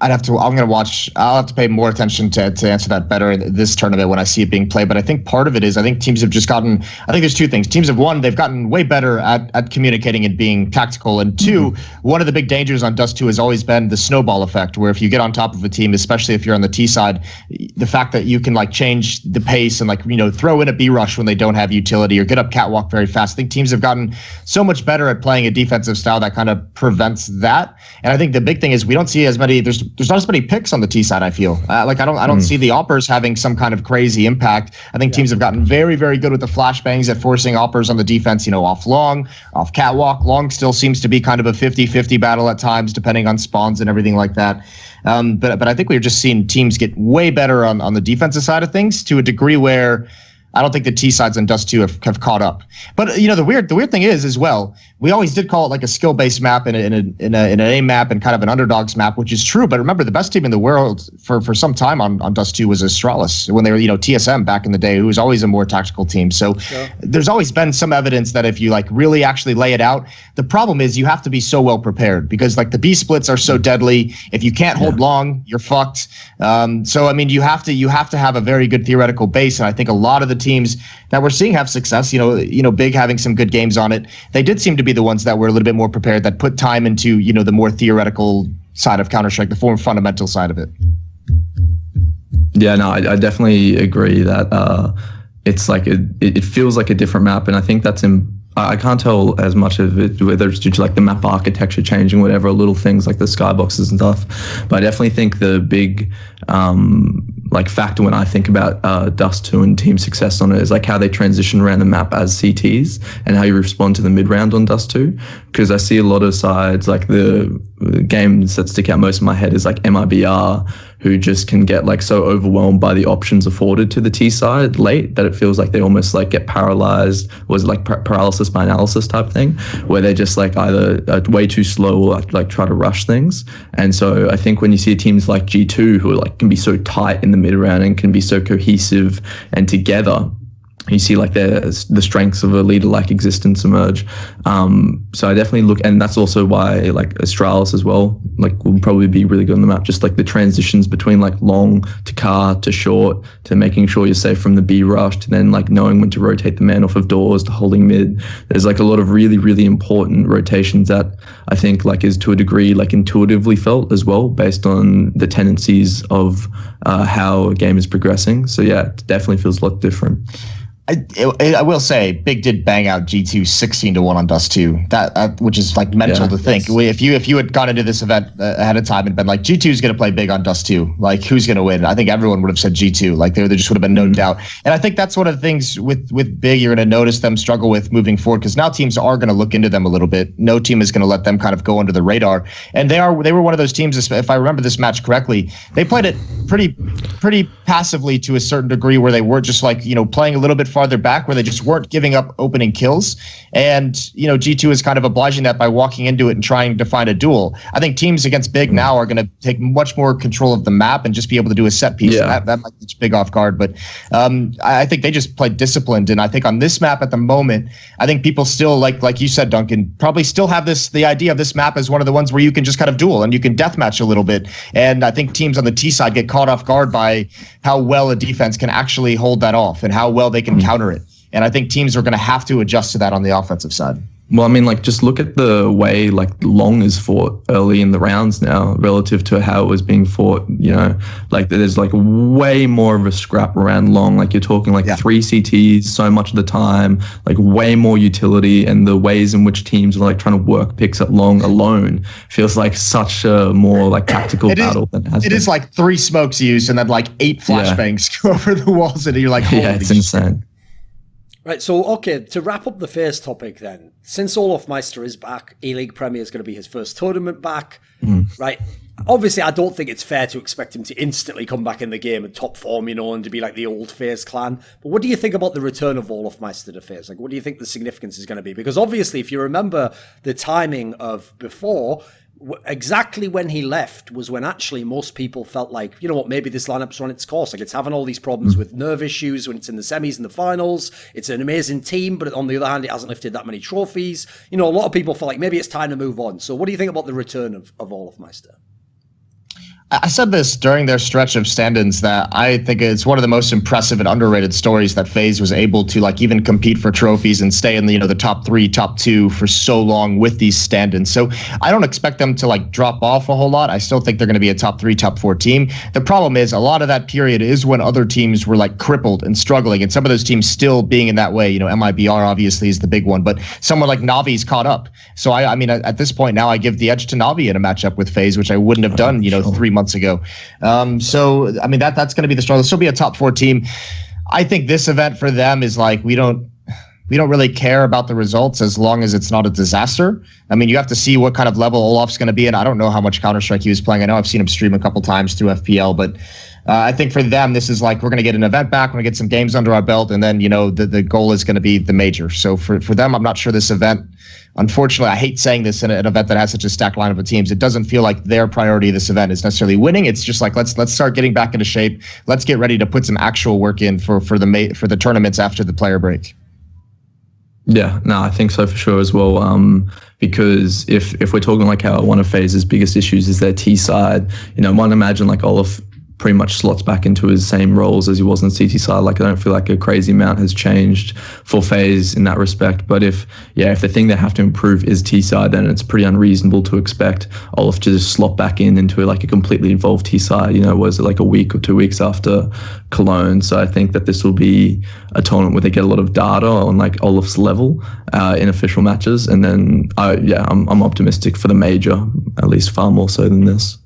I'll have to pay more attention to answer that better in this tournament when I see it being played. But I think part of it is, I think teams have just gotten, I think there's 2 things. Teams have, 1, they've gotten way better at communicating and being tactical. And 2, one of the big dangers on Dust 2 has always been the snowball effect, where if you get on top of a team, especially if you're on the T side, the fact that you can like change the pace and like, throw in a B rush when they don't have utility or get up catwalk very fast. I think teams have gotten so much better at playing a defensive style that kind of prevents that. And I think the big thing is we don't see as many, there's not as many picks on the T side, I feel. I don't see the oppers having some kind of crazy impact. I think teams have gotten very, very good with the flashbangs at forcing oppers on the defense, off long, off catwalk. Long still seems to be kind of a 50-50 battle at times, depending on spawns and everything like that. But I think we're just seeing teams get way better on the defensive side of things to a degree where I don't think the T sides on Dust 2 have caught up. But the weird thing is as well, we always did call it like a skill-based map and an aim map and kind of an underdogs map, which is true. But remember, the best team in the world for some time on Dust 2 was Astralis when they were TSM back in the day, who was always a more tactical team. So there's always been some evidence that if you like really actually lay it out, the problem is you have to be so well prepared because like the B splits are so deadly. If you can't hold long, you're fucked. So I mean, you have to have a very good theoretical base, and I think a lot of the teams that we're seeing have success, Big having some good games on it, they did seem to be the ones that were a little bit more prepared, that put time into, the more theoretical side of Counter-Strike, the more fundamental side of it. Yeah, no, I definitely agree that it's like it feels like a different map, and I think that's I can't tell as much of it, whether it's due to like the map architecture changing, whatever, little things like the skyboxes and stuff. But I definitely think the big factor when I think about Dust 2 and team success on it is like how they transition around the map as CTs and how you respond to the mid round on Dust 2. Because I see a lot of sides, like the games that stick out most in my head is like MiBR, who just can get like so overwhelmed by the options afforded to the T side late that it feels like they almost like get paralyzed, was like paralysis by analysis type thing, where they just like either way too slow or like try to rush things. And so I think when you see teams like G2 who like can be so tight in the mid round and can be so cohesive and together, you see like the strengths of a leader-like existence emerge. So I definitely look, and that's also why like Astralis as well, like will probably be really good on the map. Just like the transitions between like long to car to short to making sure you're safe from the B rush to then like knowing when to rotate the man off of doors to holding mid. There's like a lot of really, really important rotations that I think like is to a degree like intuitively felt as well based on the tendencies of how a game is progressing. So yeah, it definitely feels a lot different. I will say, Big did bang out G2 16-1 on Dust 2. That which is like mental to think. If you had gone into this event ahead of time and been like G2 is going to play big on Dust 2, like who's going to win? I think everyone would have said G2. Like there just would have been no doubt. And I think that's one of the things with Big you're going to notice them struggle with moving forward, because now teams are going to look into them a little bit. No team is going to let them kind of go under the radar. And they were one of those teams. If I remember this match correctly, they played it pretty passively to a certain degree, where they were just like playing a little bit farther back, where they just weren't giving up opening kills. And G2 is kind of obliging that by walking into it and trying to find a duel. I think teams against Big now are going to take much more control of the map and just be able to do a set piece. Yeah. That might catch Big off guard, but I think they just played disciplined. And I think on this map at the moment, I think people still like you said, Duncan, probably still have the idea of this map as one of the ones where you can just kind of duel and you can deathmatch a little bit. And I think teams on the T side get caught off guard by how well a defense can actually hold that off and how well they can counter it. And I think teams are going to have to adjust to that on the offensive side. Well, I mean, like, just look at the way, like, long is fought early in the rounds now relative to how it was being fought, Like, there's, like, way more of a scrap around long. Like, you're talking, like, 3 CTs so much of the time, like, way more utility, and the ways in which teams are, like, trying to work picks at long alone feels like such a more, like, tactical battle than it has been. It is, like, 3 smokes used and then, like, 8 flashbangs go over the walls, and you're like, holy yeah, it's insane. Right, so, okay, to wrap up the Faze topic then, since Olofmeister is back, ELEAGUE Premier is going to be his first tournament back, right? Obviously, I don't think it's fair to expect him to instantly come back in the game at top form, and to be like the old Faze Clan. But what do you think about the return of Olofmeister to Faze? Like, what do you think the significance is going to be? Because obviously, if you remember the timing of before, exactly when he left was when actually most people felt like, maybe this lineup's run its course. Like, it's having all these problems with nerve issues when it's in the semis and the finals. It's an amazing team, but on the other hand, it hasn't lifted that many trophies. A lot of people felt like maybe it's time to move on. So what do you think about the return of Olofmeister? I said this during their stretch of stand-ins that I think it's one of the most impressive and underrated stories that FaZe was able to like even compete for trophies and stay in the the top 3, top 2 for so long with these stand-ins. So I don't expect them to like drop off a whole lot. I still think they're going to be a top 3, top 4 team. The problem is a lot of that period is when other teams were like crippled and struggling, and some of those teams still being in that way. MiBR obviously is the big one, but someone like Navi's caught up. So I mean at this point now I give the edge to Navi in a matchup with FaZe, which I wouldn't have done 3 months ago. So I mean that's going to be the struggle. This will be a top 4 team. I think this event for them is like we don't really care about the results as long as it's not a disaster. I mean, you have to see what kind of level Olof's going to be in. I don't know how much Counter-Strike he was playing. I know I've seen him stream a couple times through FPL, but I think for them, this is like, we're going to get an event back, we're going to get some games under our belt, and then, the goal is going to be the major. So for them, I'm not sure this event, unfortunately, I hate saying this in an event that has such a stacked lineup of teams, it doesn't feel like their priority of this event is necessarily winning. It's just like, let's start getting back into shape. Let's get ready to put some actual work in for the tournaments after the player break. Yeah, no, I think so for sure as well. Because if we're talking like how one of Faze's biggest issues is their T side, one imagine like Olaf pretty much slots back into his same roles as he was on the CT side. Like I don't feel like a crazy amount has changed for Faze in that respect. But if the thing they have to improve is T side, then it's pretty unreasonable to expect Olaf to just slot back into like a completely involved T side. Was it like a week or 2 weeks after Cologne? So I think that this will be a tournament where they get a lot of data on like Olaf's level in official matches, and then I'm optimistic for the major, at least far more so than this.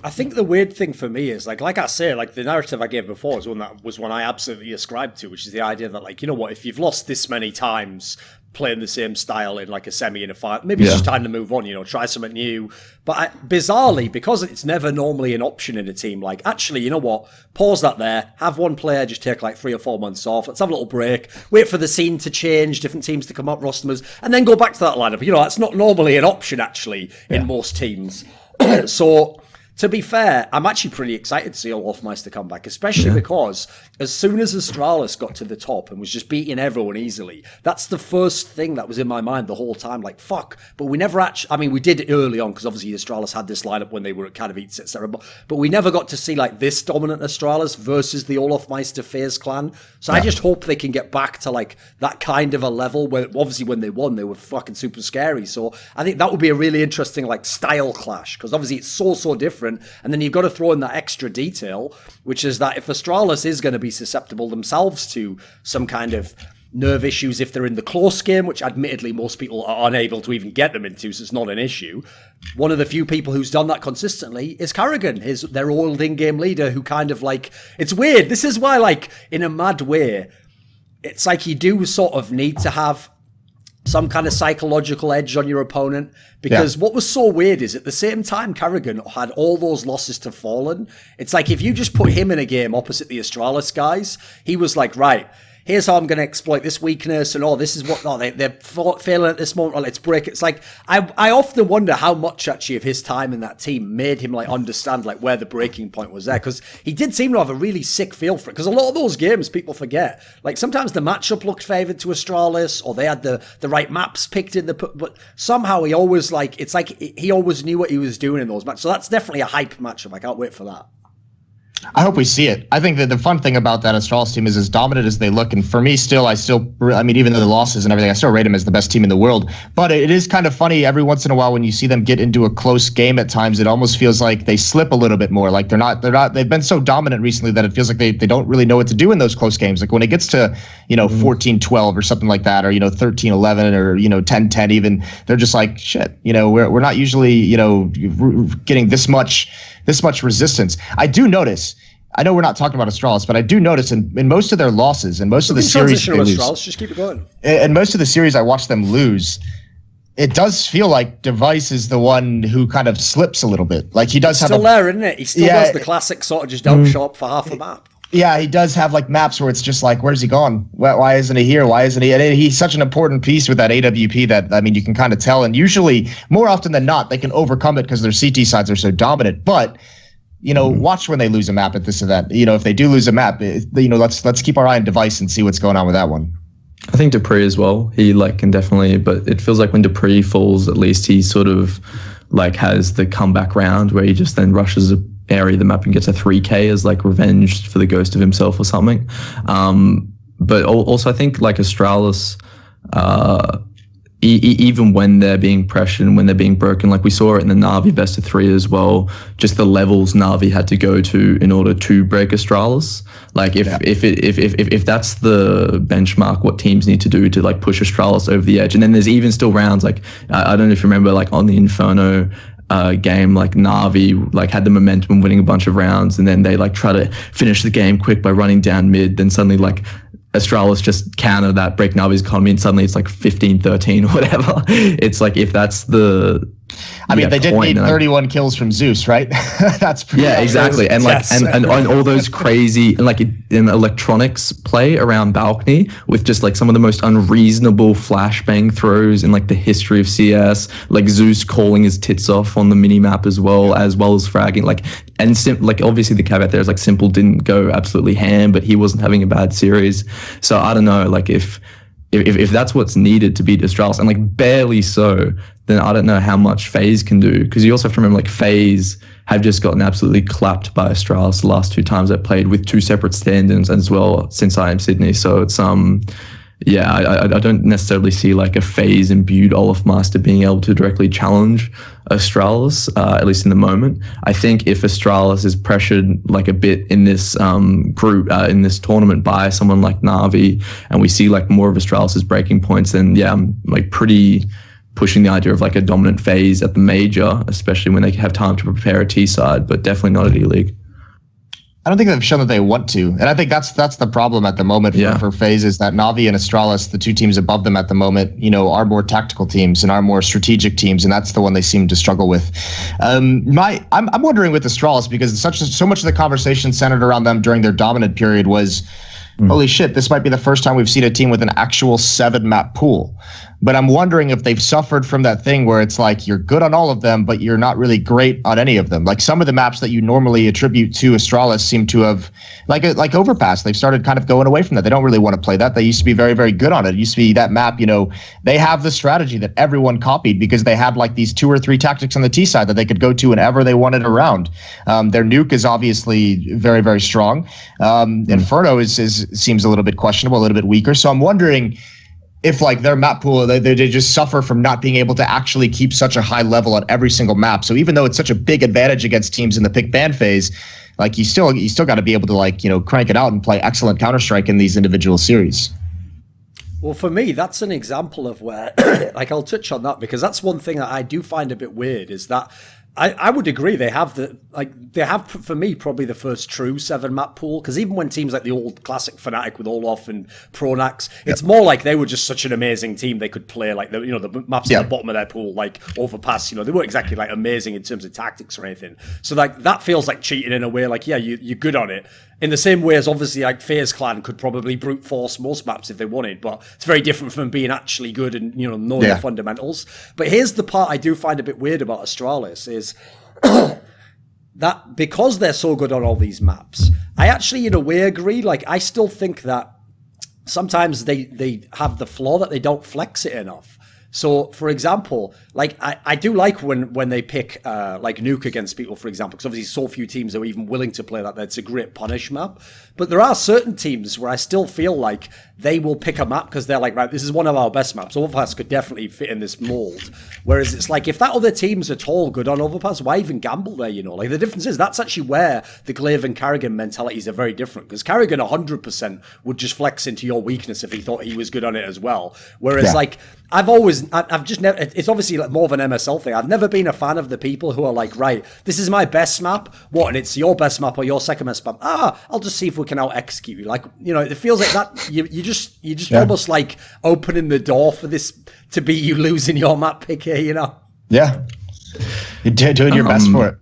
I think the weird thing for me is like I say, like the narrative I gave before was one I absolutely ascribed to, which is the idea that like, if you've lost this many times playing the same style in like a semi and a final, maybe it's just time to move on, try something new. But bizarrely, because it's never normally an option in a team, like actually, you know what, pause that there, have one player just take like 3 or 4 months off, let's have a little break, wait for the scene to change, different teams to come up, roster moves, and then go back to that lineup. That's not normally an option actually in most teams. So to be fair, I'm actually pretty excited to see Olafmeister come back, especially because as soon as Astralis got to the top and was just beating everyone easily, that's the first thing that was in my mind the whole time. Like, fuck. But we never actually, I mean, we did it early on because obviously Astralis had this lineup when they were at Katowice, etc. But we never got to see like this dominant Astralis versus the Olafmeister Faze Clan. So I just hope they can get back to like that kind of a level where obviously when they won, they were fucking super scary. So I think that would be a really interesting like style clash because obviously it's so different. And then you've got to throw in that extra detail, which is that if Astralis is going to be susceptible themselves to some kind of nerve issues if they're in the close game, which admittedly most people are unable to even get them into, so it's not an issue. One of the few people who's done that consistently is Karrigan, their old in-game leader, who kind of like, it's weird. This is why, like, in a mad way, it's like you do sort of need to have some kind of psychological edge on your opponent, because what was so weird is at the same time Karrigan had all those losses to Fallen, it's like if you just put him in a game opposite the Astralis guys, he was like, right, here's how I'm going to exploit this weakness, and this is what they're failing at this moment. Let's break it. It's like I often wonder how much actually of his time in that team made him like understand like where the breaking point was there, because he did seem to have a really sick feel for it. Because a lot of those games people forget, like sometimes the matchup looked favored to Astralis, or they had the right maps picked in but somehow he always like it's like he always knew what he was doing in those matches. So that's definitely a hype matchup. I can't wait for that. I hope we see it. I think that the fun thing about that Astralis team is as dominant as they look. And for me, I mean, even though the losses and everything, I still rate them as the best team in the world. But it is kind of funny every once in a while when you see them get into a close game at times, it almost feels like they slip a little bit more. Like they've been so dominant recently that it feels like they don't really know what to do in those close games. Like when it gets to, 14-12 or something like that, or, 13-11 or, 10-10 even, they're just like, shit, we're not usually, getting this much resistance. I do notice, I know we're not talking about Astralis, but I do notice in most of their losses and most of the series they lose, Astralis, just keep it going. And most of the series I watch them lose, it does feel like Device is the one who kind of slips a little bit. Like he does have still there, isn't it? He still does the classic sort of just don't show up for half a map. Yeah, he does have like maps where it's just like, where's he gone? Why isn't he here? Why isn't he? And he's such an important piece with that AWP that, I mean, you can kind of tell. And usually, more often than not, they can overcome it because their CT sides are so dominant. But, watch when they lose a map at this event. If they do lose a map, let's keep our eye on Device and see what's going on with that one. I think Dupree as well. He can definitely, but it feels like when Dupree falls, at least he sort of has the comeback round where he just then rushes a area of the map and gets a 3K as revenge for the ghost of himself or something. But also I think Astralis, even when they're being pressured and when they're being broken, we saw it in the Navi best of 3 as well, just the levels Navi had to go to in order to break Astralis. If that's the benchmark, what teams need to do to push Astralis over the edge. And then there's even still rounds I don't know if you remember on the Inferno game, Navi had the momentum winning a bunch of rounds, and then they try to finish the game quick by running down mid, then suddenly Astralis just counter that, break Navi's economy, and suddenly it's 15-13 or whatever. It's if that's the I mean, they did need 31 kills from Zeus, right? That's pretty exactly. And like, yes. and all those crazy, and like in electronics play around balcony with just like some of the most unreasonable flashbang throws in like the history of CS, like Zeus calling his tits off on the mini map as well as fragging, like, and like obviously the caveat there is like Simple didn't go absolutely ham, but he wasn't having a bad series. So I don't know, like if that's what's needed to beat Astralis, and like barely so, then I don't know how much Faze can do, because you also have to remember like Faze have just gotten absolutely clapped by Astralis the last 2 times they played with 2 separate stand-ins as well since I am Sydney. So it's I don't necessarily see like a Faze imbued Olafmeister being able to directly challenge Astralis, at least in the moment. I think if Astralis is pressured like a bit in this group, in this tournament by someone like Navi, and we see like more of Astralis' breaking points, then I'm like pretty pushing the idea of like a dominant Faze at the major, especially when they have time to prepare a T side, but definitely not at E-League. I don't think they've shown that they want to. And I think that's the problem at the moment for Faze, is that Navi and Astralis, the 2 teams above them at the moment, are more tactical teams and are more strategic teams, and that's the one they seem to struggle with. I'm wondering with Astralis, because so much of the conversation centered around them during their dominant period was, holy shit, this might be the first time we've seen a team with an actual 7-map pool. But I'm wondering if they've suffered from that thing where it's like you're good on all of them, but you're not really great on any of them. Like some of the maps that you normally attribute to Astralis seem to have, like Overpass, they've started kind of going away from that. They don't really want to play that. They used to be very, very good on it. It used to be that map, they have the strategy that everyone copied because they had like these 2 or 3 tactics on the T side that they could go to whenever they wanted around. Their nuke is obviously very, very strong. Inferno seems a little bit questionable, a little bit weaker. So I'm wondering if like their map pool, they just suffer from not being able to actually keep such a high level on every single map. So even though it's such a big advantage against teams in the pick ban phase, like you still got to be able to like, crank it out and play excellent Counter-Strike in these individual series. Well, for me, that's an example of where, like, I'll touch on that because that's one thing that I do find a bit weird is that I would agree they have for me probably the first true 7-map pool, because even when teams like the old classic Fnatic with Olaf and Pronax, it's more like they were just such an amazing team they could play like the maps at the bottom of their pool, like Overpass, they weren't exactly like amazing in terms of tactics or anything. So like that feels like cheating in a way, like you're good on it. In the same way as obviously like Faze Clan could probably brute force most maps if they wanted, but it's very different from being actually good and knowing the fundamentals. But here's the part I do find a bit weird about Astralis is that because they're so good on all these maps, I actually in a way agree. Like I still think that sometimes they have the flaw that they don't flex it enough. So, for example, like I do like when they pick like Nuke against people, for example, because obviously so few teams are even willing to play that. That's a great punish map. But there are certain teams where I still feel like they will pick a map because they're like, right, this is one of our best maps. Overpass could definitely fit in this mold. Whereas it's like, if that other team's at all good on Overpass, why even gamble there, Like the difference is that's actually where the Glaive and Carrigan mentalities are very different. Because Carrigan 100% would just flex into your weakness if he thought he was good on it as well. Whereas like, I've just never, it's obviously like more of an MSL thing. I've never been a fan of the people who are like, right, this is my best map. What? And it's your best map or your second best map. I'll just see if we can out execute you. Like, it feels like that. You just almost like opening the door for this to be you losing your map pick here, Yeah. You're doing your best for it.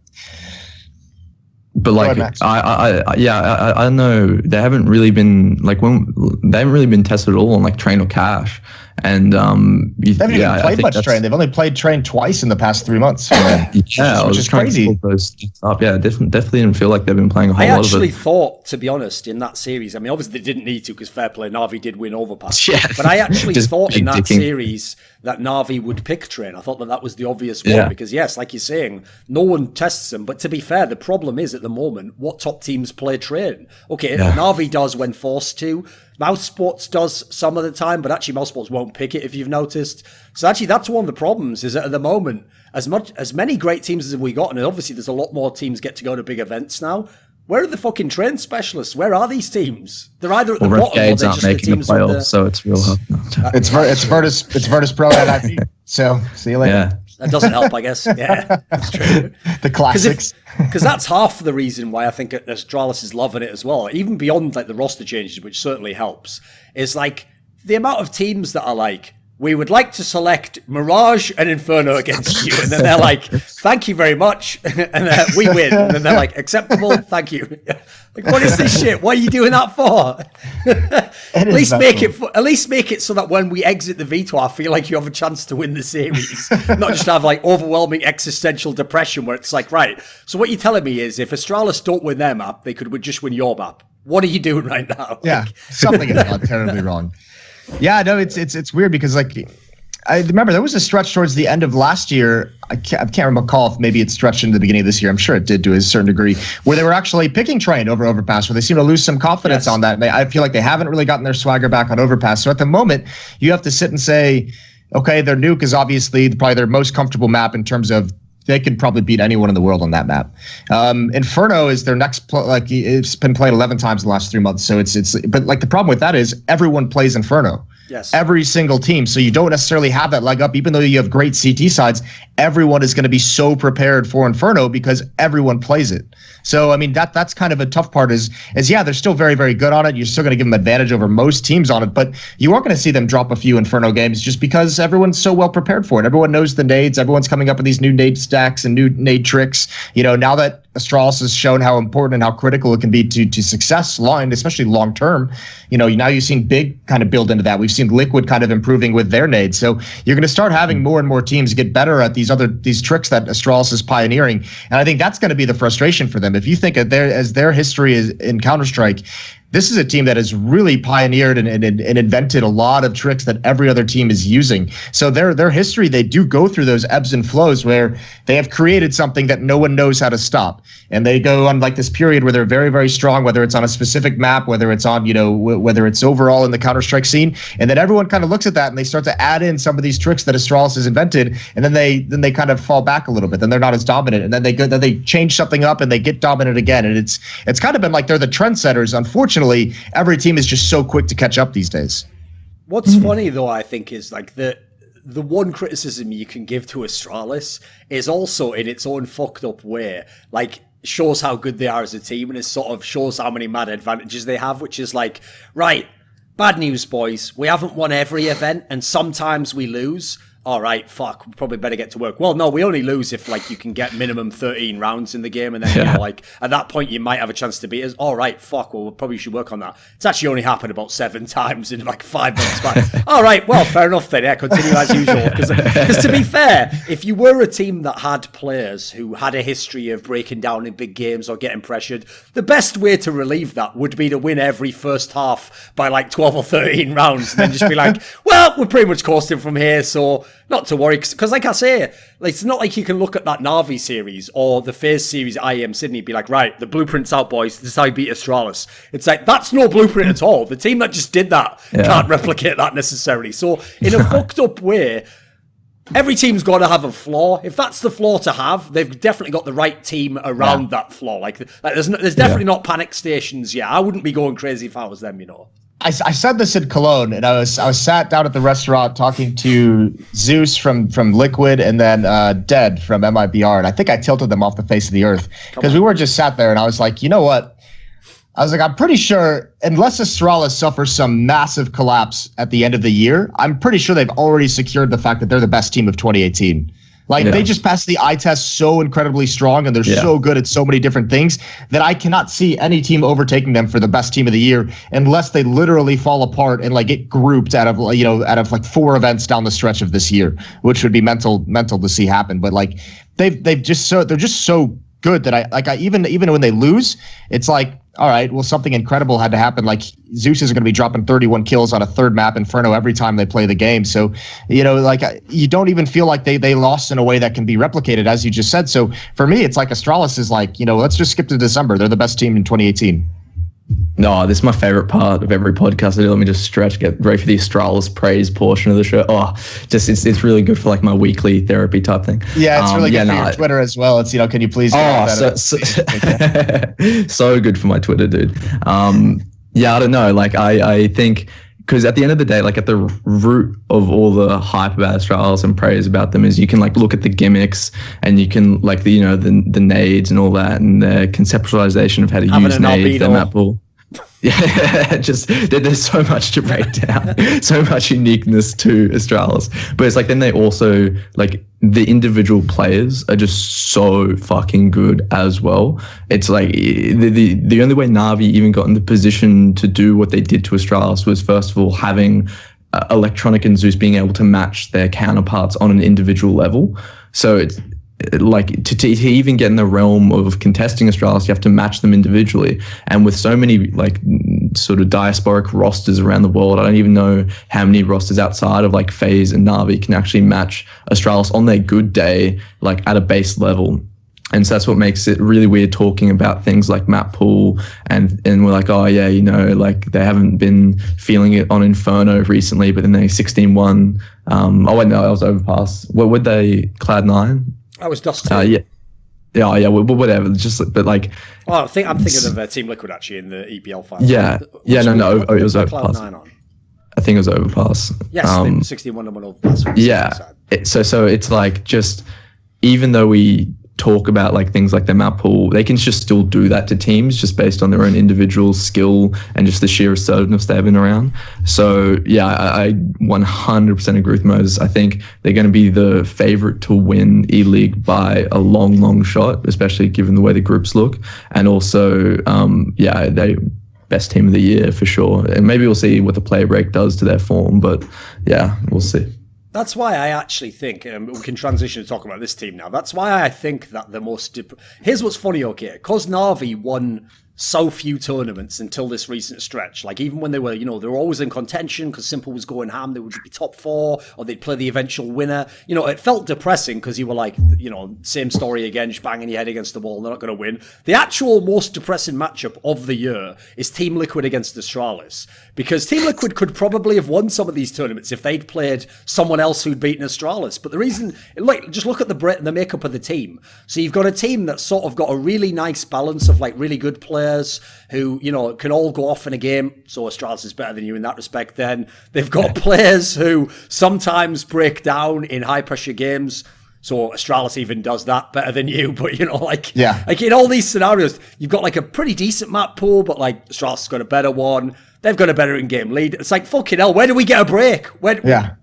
But like, I know they haven't really been tested at all on like Train or Cash. And they haven't even played much Train. They've only played Train twice in the past 3 months. Which is crazy. Definitely didn't feel like they've been playing a whole lot of it. I actually thought, to be honest, in that series, I mean, obviously they didn't need to because fair play, Navi did win Overpass. Yeah, but I actually thought in that series that Navi would pick Train. I thought that was the obvious one because, yes, like you're saying, no one tests them. But to be fair, the problem is at the moment, what top teams play Train? Okay, Navi does when forced to. Mouse Sports does some of the time, but actually Mouse Sports won't pick it if you've noticed. So actually that's one of the problems is that at the moment, as many great teams as we got, and obviously there's a lot more teams get to go to big events now. Where are the fucking Train specialists? Where are these teams? They're either at the bottom or they're just the teams with the... So it's real hard. It's Virtus Pro and IP. So see you later. Yeah. That doesn't help, I guess. Yeah, that's true. The classics. Because that's half the reason why I think Astralis is loving it as well. Even beyond like the roster changes, which certainly helps, is like the amount of teams that are like, we would like to select Mirage and Inferno against you. And then they're like, thank you very much. And we win. And then they're like, acceptable, thank you. Like, what is this shit? What are you doing that for? At least make it so that when we exit the veto, I feel like you have a chance to win the series. Not just have like overwhelming existential depression where it's like, right, so what you're telling me is if Astralis don't win their map, they could just win your map. What are you doing right now? Yeah, something is not terribly wrong. Yeah, no, it's weird because like I remember there was a stretch towards the end of last year. I can't recall if maybe it stretched into the beginning of this year. I'm sure it did to a certain degree, where they were actually picking Train over Overpass, where they seem to lose some confidence on that. I feel like they haven't really gotten their swagger back on Overpass. So at the moment, you have to sit and say, okay, their nuke is obviously probably their most comfortable map in terms of they could probably beat anyone in the world on that map. Inferno is their next like it's been played 11 times in the last 3 months. So it's but like the problem with that is everyone plays Inferno. Yes. Every single team. So you don't necessarily have that leg up, even though you have great CT sides. Everyone is going to be so prepared for Inferno because everyone plays it. So I mean that's kind of a tough part is yeah, they're still very, very good on it. You're still going to give them advantage over most teams on it, but you are going to see them drop a few Inferno games just because everyone's so well prepared for it. Everyone knows the nades, everyone's coming up with these new nade stacks and new nade tricks. You know, now that Astralis has shown how important and how critical it can be to success, especially long term. You know, now you've seen Big kind of build into that. We've seen Liquid kind of improving with their nades. So you're going to start having more and more teams get better at these tricks that Astralis is pioneering. And I think that's going to be the frustration for them. If you think of their history is in Counter-Strike, this is a team that has really pioneered and invented a lot of tricks that every other team is using. So their history, they do go through those ebbs and flows where they have created something that no one knows how to stop. And they go on like this period where they're very, very strong, whether it's on a specific map, whether it's on, whether it's overall in the Counter-Strike scene. And then everyone kind of looks at that and they start to add in some of these tricks that Astralis has invented. And then they kind of fall back a little bit. Then they're not as dominant. And then they change something up and they get dominant again. And it's kind of been like they're the trendsetters. Unfortunately, every team is just so quick to catch up these days. What's funny though, I think, is like the one criticism you can give to Astralis is also in its own fucked up way, like shows how good they are as a team and it sort of shows how many mad advantages they have, which is like, right, bad news, boys. We haven't won every event and sometimes we lose. All right, fuck, we probably better get to work. Well, no, we only lose if like you can get minimum 13 rounds in the game, and then like at that point you might have a chance to beat us. All right, fuck, well, we probably should work on that. It's actually only happened about 7 times in like 5 months back. All right, well, fair enough then. Yeah, continue as usual. Because to be fair, if you were a team that had players who had a history of breaking down in big games or getting pressured, the best way to relieve that would be to win every first half by like 12 or 13 rounds, and then just be like, well, we're pretty much coasting from here, so not to worry, because like I say, like, it's not like you can look at that Navi series or the Faze series at IEM Sydney and be like, right, the blueprint's out, boys, this is how you beat Astralis. It's like, that's no blueprint at all. The team that just did that can't replicate that necessarily. So in a fucked up way, every team's got to have a flaw. If that's the flaw to have, they've definitely got the right team around that flaw. Like there's definitely not panic stations. Yeah, I wouldn't be going crazy if I was them, I said this in Cologne, and I was sat down at the restaurant talking to Zeus from Liquid and then Dead from MiBR, and I think I tilted them off the face of the earth because we were just sat there, and I was like, you know what? I was like, I'm pretty sure unless Astralis suffers some massive collapse at the end of the year, I'm pretty sure they've already secured the fact that they're the best team of 2018. Like they just passed the eye test so incredibly strong and they're so good at so many different things that I cannot see any team overtaking them for the best team of the year unless they literally fall apart and like get grouped out of like 4 events down the stretch of this year, which would be mental to see happen. But like they're just so good that even when they lose, it's like, all right, well, something incredible had to happen. Like Zeus is going to be dropping 31 kills on a third map Inferno every time they play the game. So, you don't even feel like they lost in a way that can be replicated, as you just said. So for me, it's like Astralis is like, let's just skip to December. They're the best team in 2018. No, this is my favorite part of every podcast I do. Let me just stretch, get ready for the Astralis praise portion of the show. It's really good for like my weekly therapy type thing. Yeah, it's really good for your Twitter as well. It's, can you please so good for my Twitter, dude. I don't know. Like I think, because at the end of the day, like at the root of all the hype about Astralis and praise about them is you can like look at the gimmicks and you can like the nades and all that and the conceptualization of how to use nades, the map pool. Yeah, just there's so much to break down, so much uniqueness to Astralis. But it's like then they also like the individual players are just so fucking good as well. It's like the only way Navi even got in the position to do what they did to Astralis was first of all having Electronic and Zeus being able to match their counterparts on an individual level. So it's like to even get in the realm of contesting Astralis, you have to match them individually. And with so many like sort of diasporic rosters around the world, I don't even know how many rosters outside of like Faze and Navi can actually match Astralis on their good day, like at a base level. And so that's what makes it really weird talking about things like map pool and we're like, oh yeah, you know, like they haven't been feeling it on Inferno recently, but then they 16-1. Oh wait, no, that was Overpass. What would they, Cloud9? That was Dust. Yeah, whatever. Just but like, oh, I'm thinking of Team Liquid actually in the EPL final. Yeah, no, it was Overpass. I think it was Overpass. Yes, 16-1 Overpass. Yeah, so it's like just even though we talk about like things like the map pool, they can just still do that to teams just based on their own individual skill and just the sheer assertiveness they've been around. So yeah, I 100% agree with Moses. I think they're going to be the favorite to win ELEAGUE by a long shot, especially given the way the groups look. And also, they best team of the year for sure. And maybe we'll see what the play break does to their form, but yeah, we'll see. That's why I actually think, we can transition to talk about this team now. That's why I think that the most... Here's what's funny, okay? Because Navi won so few tournaments until this recent stretch. Like, even when they were, they were always in contention because Simple was going ham, they would be top 4, or they'd play the eventual winner. It felt depressing because you were like, same story again, just banging your head against the wall, and they're not going to win. The actual most depressing matchup of the year is Team Liquid against Astralis. Because Team Liquid could probably have won some of these tournaments if they'd played someone else who'd beaten Astralis. But the reason, just look at the makeup of the team. So you've got a team that's sort of got a really nice balance of like really good players who, can all go off in a game. So Astralis is better than you in that respect. Then they've got players who sometimes break down in high pressure games. So Astralis even does that better than you, but like in all these scenarios, you've got like a pretty decent map pool, but like Astralis has got a better one. They've got a better in-game lead. It's like, fucking hell, where do we get a break? We have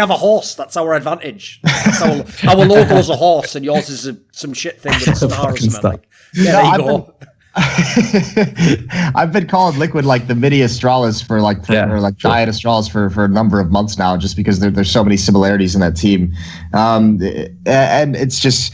a horse. That's our advantage. That's our logo's a horse, and yours is some shit thing with a star or something. Like, there you go. I've been calling Liquid like the mini Astralis or giant Astralis for a number of months now, just because there's so many similarities in that team, and it's just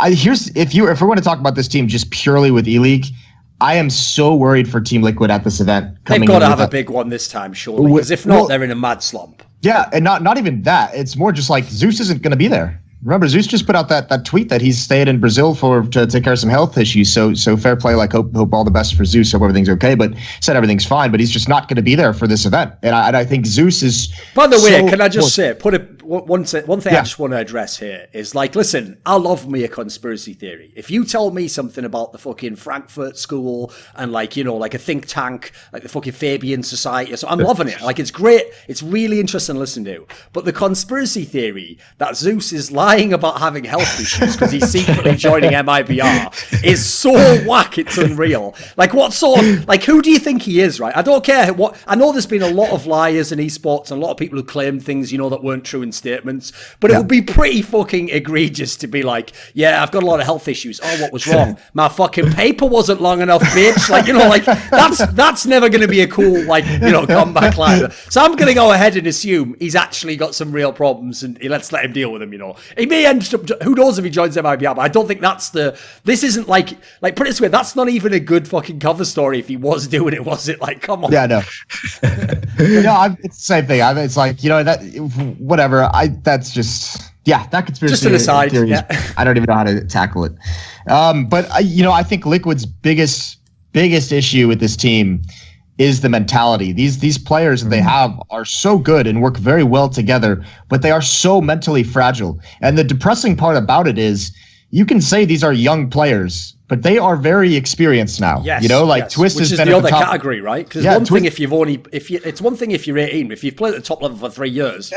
if we want to talk about this team just purely with ELEAGUE, I am so worried for Team Liquid at this event. They've got to have a big one this time, surely, because if not, they're in a mad slump. Yeah, and not even that. It's more just like Zeus isn't going to be there. Remember, Zeus just put out that tweet that he's staying in Brazil to take care of some health issues. So fair play. Like hope all the best for Zeus. Hope everything's okay. But said everything's fine. But he's just not going to be there for this event. And I think Zeus is. By the way, can I just say, one thing I just want to address here is like, listen, I love me a conspiracy theory. If you tell me something about the fucking Frankfurt School and like a think tank, like the fucking Fabian Society, so I'm loving it. Like, it's great. It's really interesting to listen to. But the conspiracy theory that Zeus is lying about having health issues because he's secretly joining MiBR is so whack, it's unreal. Like, what sort of, like, who do you think he is, right? I don't care what, I know there's been a lot of liars in esports and a lot of people who claim things, that weren't true in statements, but it would be pretty fucking egregious to be like, yeah, I've got a lot of health issues. Oh, what was wrong? My fucking paper wasn't long enough, bitch. Like, that's never going to be a cool, comeback line. So I'm going to go ahead and assume he's actually got some real problems and let's let him deal with them, He may end up, who knows if he joins MiBR, but I don't think this isn't like put it this way, that's not even a good fucking cover story if he was doing it, was it? Like, come on. Yeah, no. It's the same thing. it's like, that, whatever. That's just, that conspiracy just an aside, theory I don't even know how to tackle it. But I think Liquid's biggest issue with this team is the mentality. These players that they have are so good and work very well together, but they are so mentally fragile. And the depressing part about it is you can say these are young players, but they are very experienced now. Yes, you know, like yes. Twist Which has is been the at other the top. category, right? Because Yeah, one thing it's one thing if you're 18, if you've played at the top level for 3 years,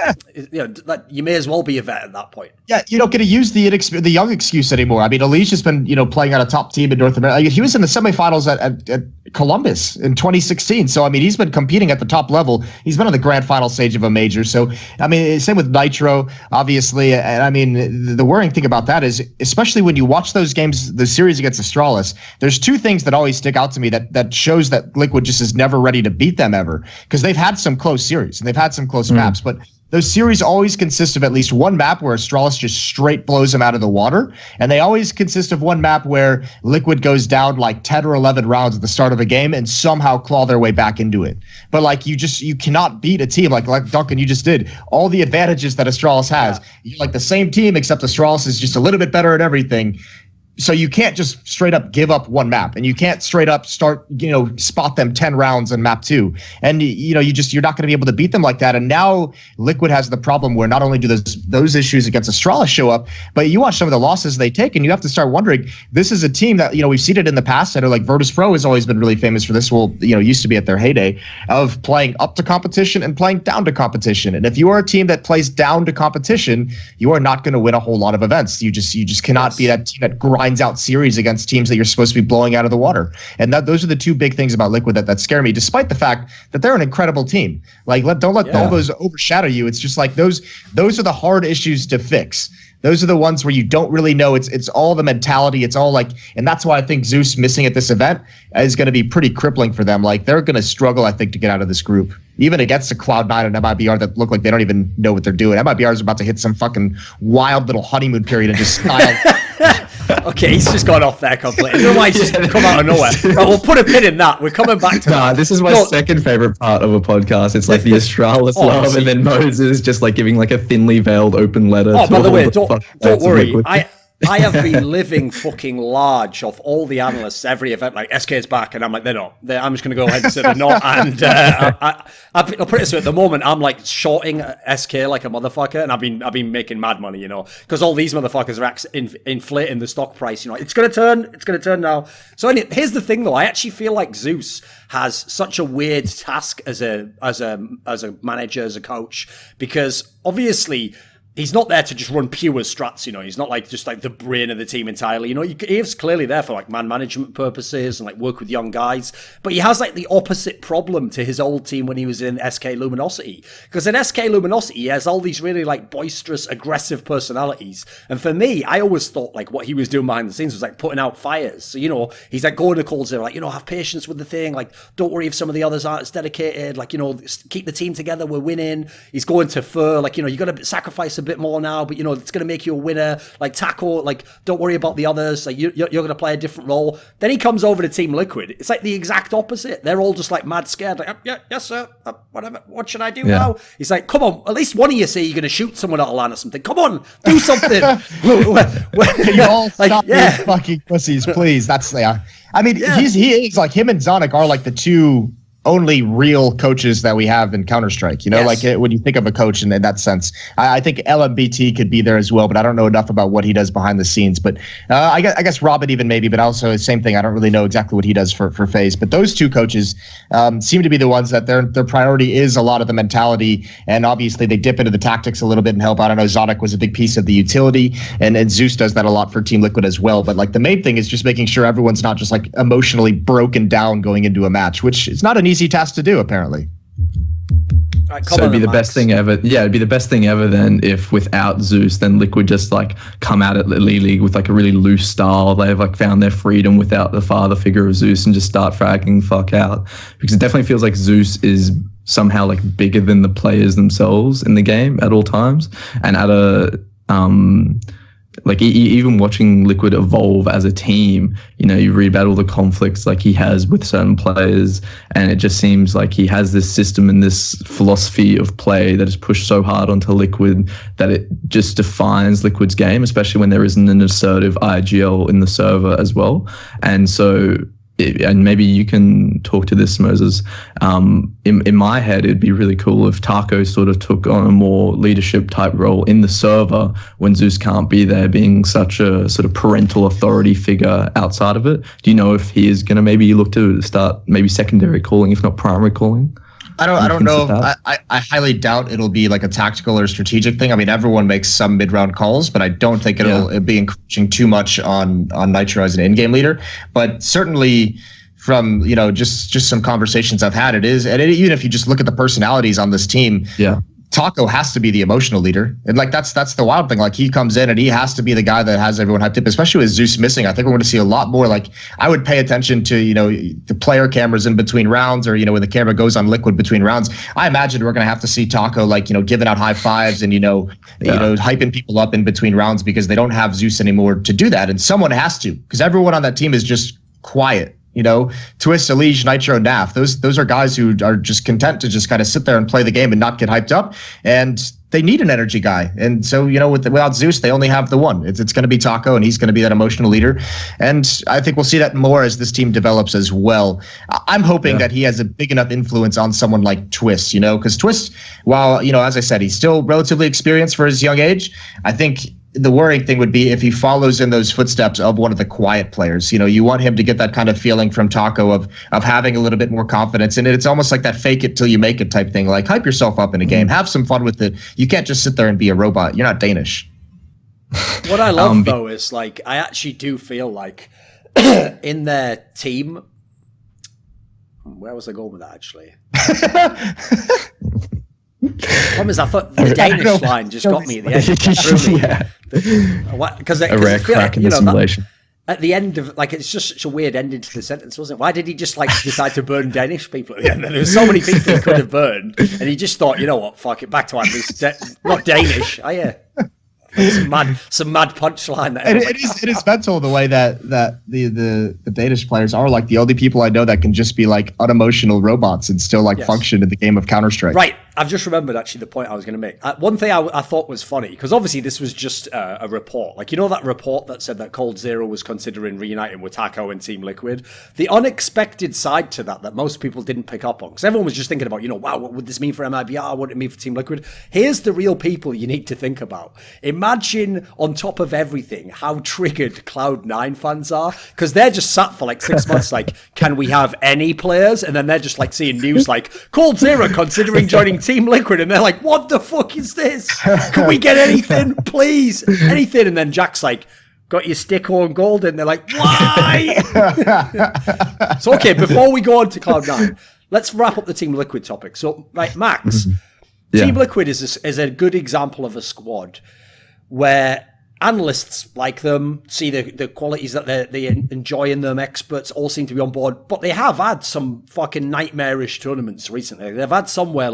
you may as well be a vet at that point. Yeah, you don't get to use the young excuse anymore. I mean, Elish has been, playing on a top team in North America. He was in the semifinals at Columbus in 2016. So, I mean, he's been competing at the top level. He's been on the grand final stage of a major. So, I mean, same with Nitro, obviously. And I mean, the worrying thing about that is, especially when you watch those games, the series against Astralis, there's two things that always stick out to me that shows that Liquid just is never ready to beat them ever. Because they've had some close series and they've had some close maps, but those series always consist of at least one map where Astralis just straight blows them out of the water. And they always consist of one map where Liquid goes down like 10 or 11 rounds at the start of a game and somehow claw their way back into it. But like you cannot beat a team like Duncan, you just did. All the advantages that Astralis has. You're like the same team, except Astralis is just a little bit better at everything. So you can't just straight up give up one map, and you can't straight up start, spot them 10 rounds in map 2. And you're not going to be able to beat them like that. And now Liquid has the problem where not only do those issues against Astralis show up, but you watch some of the losses they take, and you have to start wondering, this is a team that, we've seen it in the past. I know like Virtus Pro has always been really famous for this. Well, used to be at their heyday of playing up to competition and playing down to competition. And if you are a team that plays down to competition, you are not going to win a whole lot of events. You just cannot be that team that grinds out series against teams that you're supposed to be blowing out of the water. And those are the two big things about Liquid that scare me, despite the fact that they're an incredible team. Like, don't let all those overshadow you. It's just like those are the hard issues to fix. Those are the ones where you don't really know. It's all the mentality. It's all like, and that's why I think Zeus missing at this event is going to be pretty crippling for them. Like, they're going to struggle, I think, to get out of this group. Even against the Cloud9 and MiBR that look like they don't even know what they're doing. MiBR is about to hit some fucking wild little honeymoon period and just style. Okay, he's just gone off there completely. I don't know why he's just come out of nowhere. Right, we'll put a pin in that. We're coming back to that. This is my second favorite part of a podcast. It's like the Astralis love, and then Moses just like giving like a thinly veiled open letter. Oh, by the way, don't worry. I have been living fucking large off all the analysts every event. Like, SK's back, and I'm like, they're not. I'm just going to go ahead and say they're not. And I'll put it this way: at the moment, I'm like shorting SK like a motherfucker, and I've been making mad money, because all these motherfuckers are inflating the stock price. It's going to turn now. So here's the thing, though. I actually feel like Zeus has such a weird task as a manager, as a coach, because obviously he's not there to just run pure strats, He's not like just like the brain of the team entirely. He is clearly there for like man management purposes and like work with young guys. But he has like the opposite problem to his old team when he was in SK Luminosity. Because in SK Luminosity, he has all these really like boisterous, aggressive personalities. And for me, I always thought like what he was doing behind the scenes was like putting out fires. So, he's like going to calls there, like, have patience with the thing. Like, don't worry if some of the others aren't as dedicated. Like, keep the team together. We're winning. He's going to Fur. Like, you got to sacrifice a bit more now, but it's going to make you a winner. Like, Taco, like, don't worry about the others. Like, you're going to play a different role. Then he comes over to Team Liquid. It's like the exact opposite. They're all just like mad scared. Like, yes sir, whatever. What should I do now? He's like, come on. At least one of you say you're going to shoot someone out of land or something. Come on, do something. Can you all stop being fucking pussies, please? That's I mean, he is like, him and Zonic are like the two only real coaches that we have in Counter-Strike, like when you think of a coach in that sense. I think LMBT could be there as well, but I don't know enough about what he does behind the scenes. But I guess Robin even maybe, but also the same thing. I don't really know exactly what he does for FaZe. But those two coaches seem to be the ones that their priority is a lot of the mentality, and obviously they dip into the tactics a little bit and help out. I know Zonic was a big piece of the utility, and Zeus does that a lot for Team Liquid as well. But like the main thing is just making sure everyone's not just like emotionally broken down going into a match, which is not an easy task to do, apparently. So it'd be the best thing ever. Yeah, it'd be the best thing ever then if without Zeus, then Liquid just like come out at League with like a really loose style. They've like found their freedom without the father figure of Zeus and just start fragging fuck out. Because it definitely feels like Zeus is somehow like bigger than the players themselves in the game at all times. And at a like even watching Liquid evolve as a team, you read about all the conflicts like he has with certain players, and it just seems like he has this system and this philosophy of play that is pushed so hard onto Liquid that it just defines Liquid's game, especially when there isn't an assertive IGL in the server as well. And so and maybe you can talk to this, Moses. In my head, it'd be really cool if Taco sort of took on a more leadership type role in the server when Zeus can't be there, being such a sort of parental authority figure outside of it. Do you know if he is going to maybe look to start maybe secondary calling, if not primary calling? I don't know. I highly doubt it'll be like a tactical or strategic thing. I mean, everyone makes some mid-round calls, but I don't think it'll be encroaching too much on Nitro as an in-game leader. But certainly from, just some conversations I've had, even if you just look at the personalities on this team, Taco has to be the emotional leader. And like that's the wild thing. Like he comes in and he has to be the guy that has everyone hyped up, especially with Zeus missing. I think we're going to see a lot more. Like I would pay attention to, the player cameras in between rounds, or, when the camera goes on Liquid between rounds. I imagine we're going to have to see Taco giving out high fives and, hyping people up in between rounds, because they don't have Zeus anymore to do that. And someone has to, because everyone on that team is just quiet. Twist, ELEAGUE, Nitro, Naf. Those are guys who are just content to just kind of sit there and play the game and not get hyped up. And they need an energy guy. And so, without Zeus, they only have the one. It's going to be Taco, and he's going to be that emotional leader. And I think we'll see that more as this team develops as well. I'm hoping that he has a big enough influence on someone like Twist, because Twist, while, as I said, he's still relatively experienced for his young age, I think the worrying thing would be if he follows in those footsteps of one of the quiet players. You want him to get that kind of feeling from Taco of having a little bit more confidence. And it's almost like that fake it till you make it type thing. Like hype yourself up in a game, have some fun with it. You can't just sit there and be a robot. You're not Danish. What I love though is I actually do feel like in their team, where was I going with that actually? Problem is, I thought the Danish line just got me at the end. Because a rare crack in the simulation. At the end of it's just such a weird ending to the sentence, wasn't it? Why did he just decide to burn Danish people at the end? There were so many people he could have burned, and he just thought, you know what, fuck it, back to not Danish. Oh yeah. Some mad punchline there. It is mental the way that the Danish players are the only people I know that can just be unemotional robots and still function in the game of Counter-Strike. Right. I've just remembered actually the point I was going to make. One thing I thought was funny, because obviously this was just a report. That report that said that Cold Zero was considering reuniting with Taco and Team Liquid. The unexpected side to that most people didn't pick up on, because everyone was just thinking about, wow, what would this mean for MiBR? What would it mean for Team Liquid? Here's the real people you need to think about. Imagine, on top of everything, how triggered Cloud9 fans are, because they're just sat for 6 months can we have any players? And then they're just seeing news Cold Zero considering joining Team Liquid, and they're like, what the fuck is this? Can we get anything, please? Anything. And then Jack's got your stick on gold, and they're like, why? So okay, before we go on to Cloud9, let's wrap up the Team Liquid topic. So Max, Team Liquid is a good example of a squad where analysts like them, see the qualities that they enjoy in them, experts all seem to be on board, but they have had some fucking nightmarish tournaments recently. They've had somewhere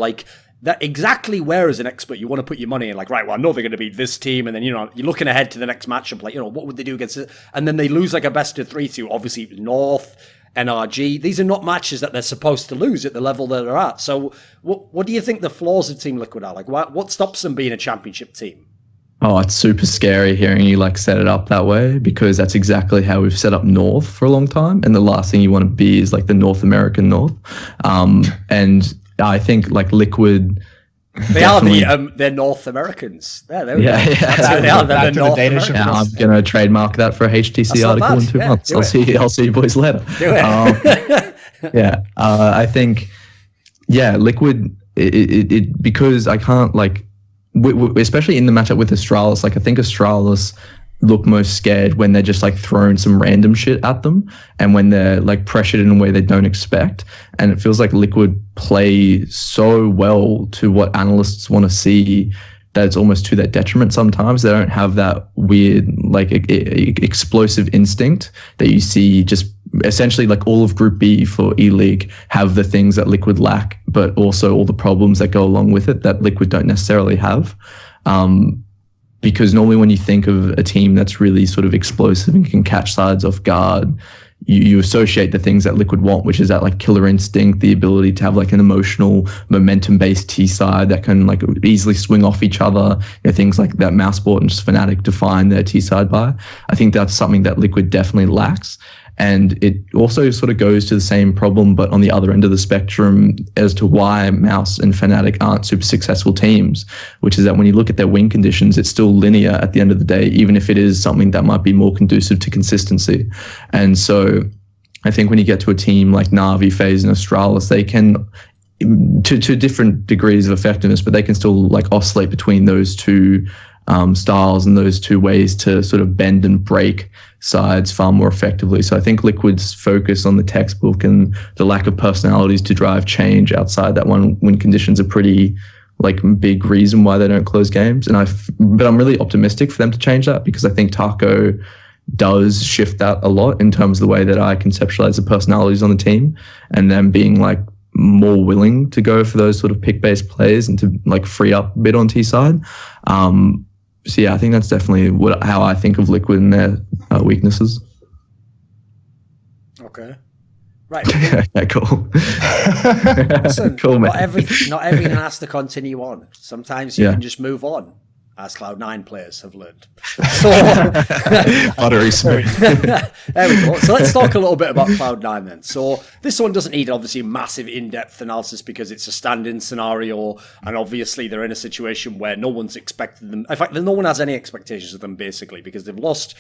that exactly where as an expert you want to put your money in, right, well, I know they're going to beat this team, and then, you're looking ahead to the next matchup, what would they do against it? And then they lose a best of 3 to, obviously, North, NRG. These are not matches that they're supposed to lose at the level that they're at. So what do you think the flaws of Team Liquid are? What stops them being a championship team? Oh, it's super scary hearing you set it up that way, because that's exactly how we've set up North for a long time. And the last thing you want to be is the North American North. And I think Liquid. They are they're North Americans. There we go. That's who they are. They're North Americans. Yeah, I'm going to trademark that for a HTC article in 2 months. I'll see you boys later. Do it. I think, Liquid, it because I can't especially in the matchup with Astralis, I think Astralis look most scared when they're just throwing some random shit at them, and when they're pressured in a way they don't expect. And it feels like Liquid play so well to what analysts want to see that it's almost to their detriment sometimes. They don't have that weird explosive instinct that you see. Just essentially all of Group B for ELEAGUE have the things that Liquid lack, but also all the problems that go along with it that Liquid don't necessarily have. Because normally when you think of a team that's really sort of explosive and can catch sides off guard, you associate the things that Liquid want, which is that killer instinct, the ability to have an emotional momentum-based T side that can easily swing off each other, things like that Mouseport and just Fnatic define their T side by. I think that's something that Liquid definitely lacks. And it also sort of goes to the same problem, but on the other end of the spectrum, as to why Mouse and Fnatic aren't super successful teams, which is that when you look at their win conditions, it's still linear at the end of the day, even if it is something that might be more conducive to consistency. And so I think when you get to a team like Navi, Faze, and Astralis, they can, to different degrees of effectiveness, but they can still like oscillate between those two styles and those two ways to sort of bend and break sides far more effectively. So I think Liquid's focus on the textbook and the lack of personalities to drive change outside that one when conditions are pretty like big reason why they don't close games. But I'm really optimistic for them to change that, because I think Taco does shift that a lot in terms of the way that I conceptualize the personalities on the team, and them being like more willing to go for those sort of pick-based plays and to like free up a bit on T side. So yeah, I think that's definitely how I think of Liquid and their weaknesses. Okay. Right. Okay, cool. Listen, cool, man. Not everything has to continue on. Sometimes you can just move on, as Cloud9 players have learned. So, buttery smooth. there we go. So let's talk a little bit about Cloud9 then. So this one doesn't need obviously massive in-depth analysis because it's a stand-in scenario, and obviously they're in a situation where no one's expected them. In fact, no one has any expectations of them basically, because they've lost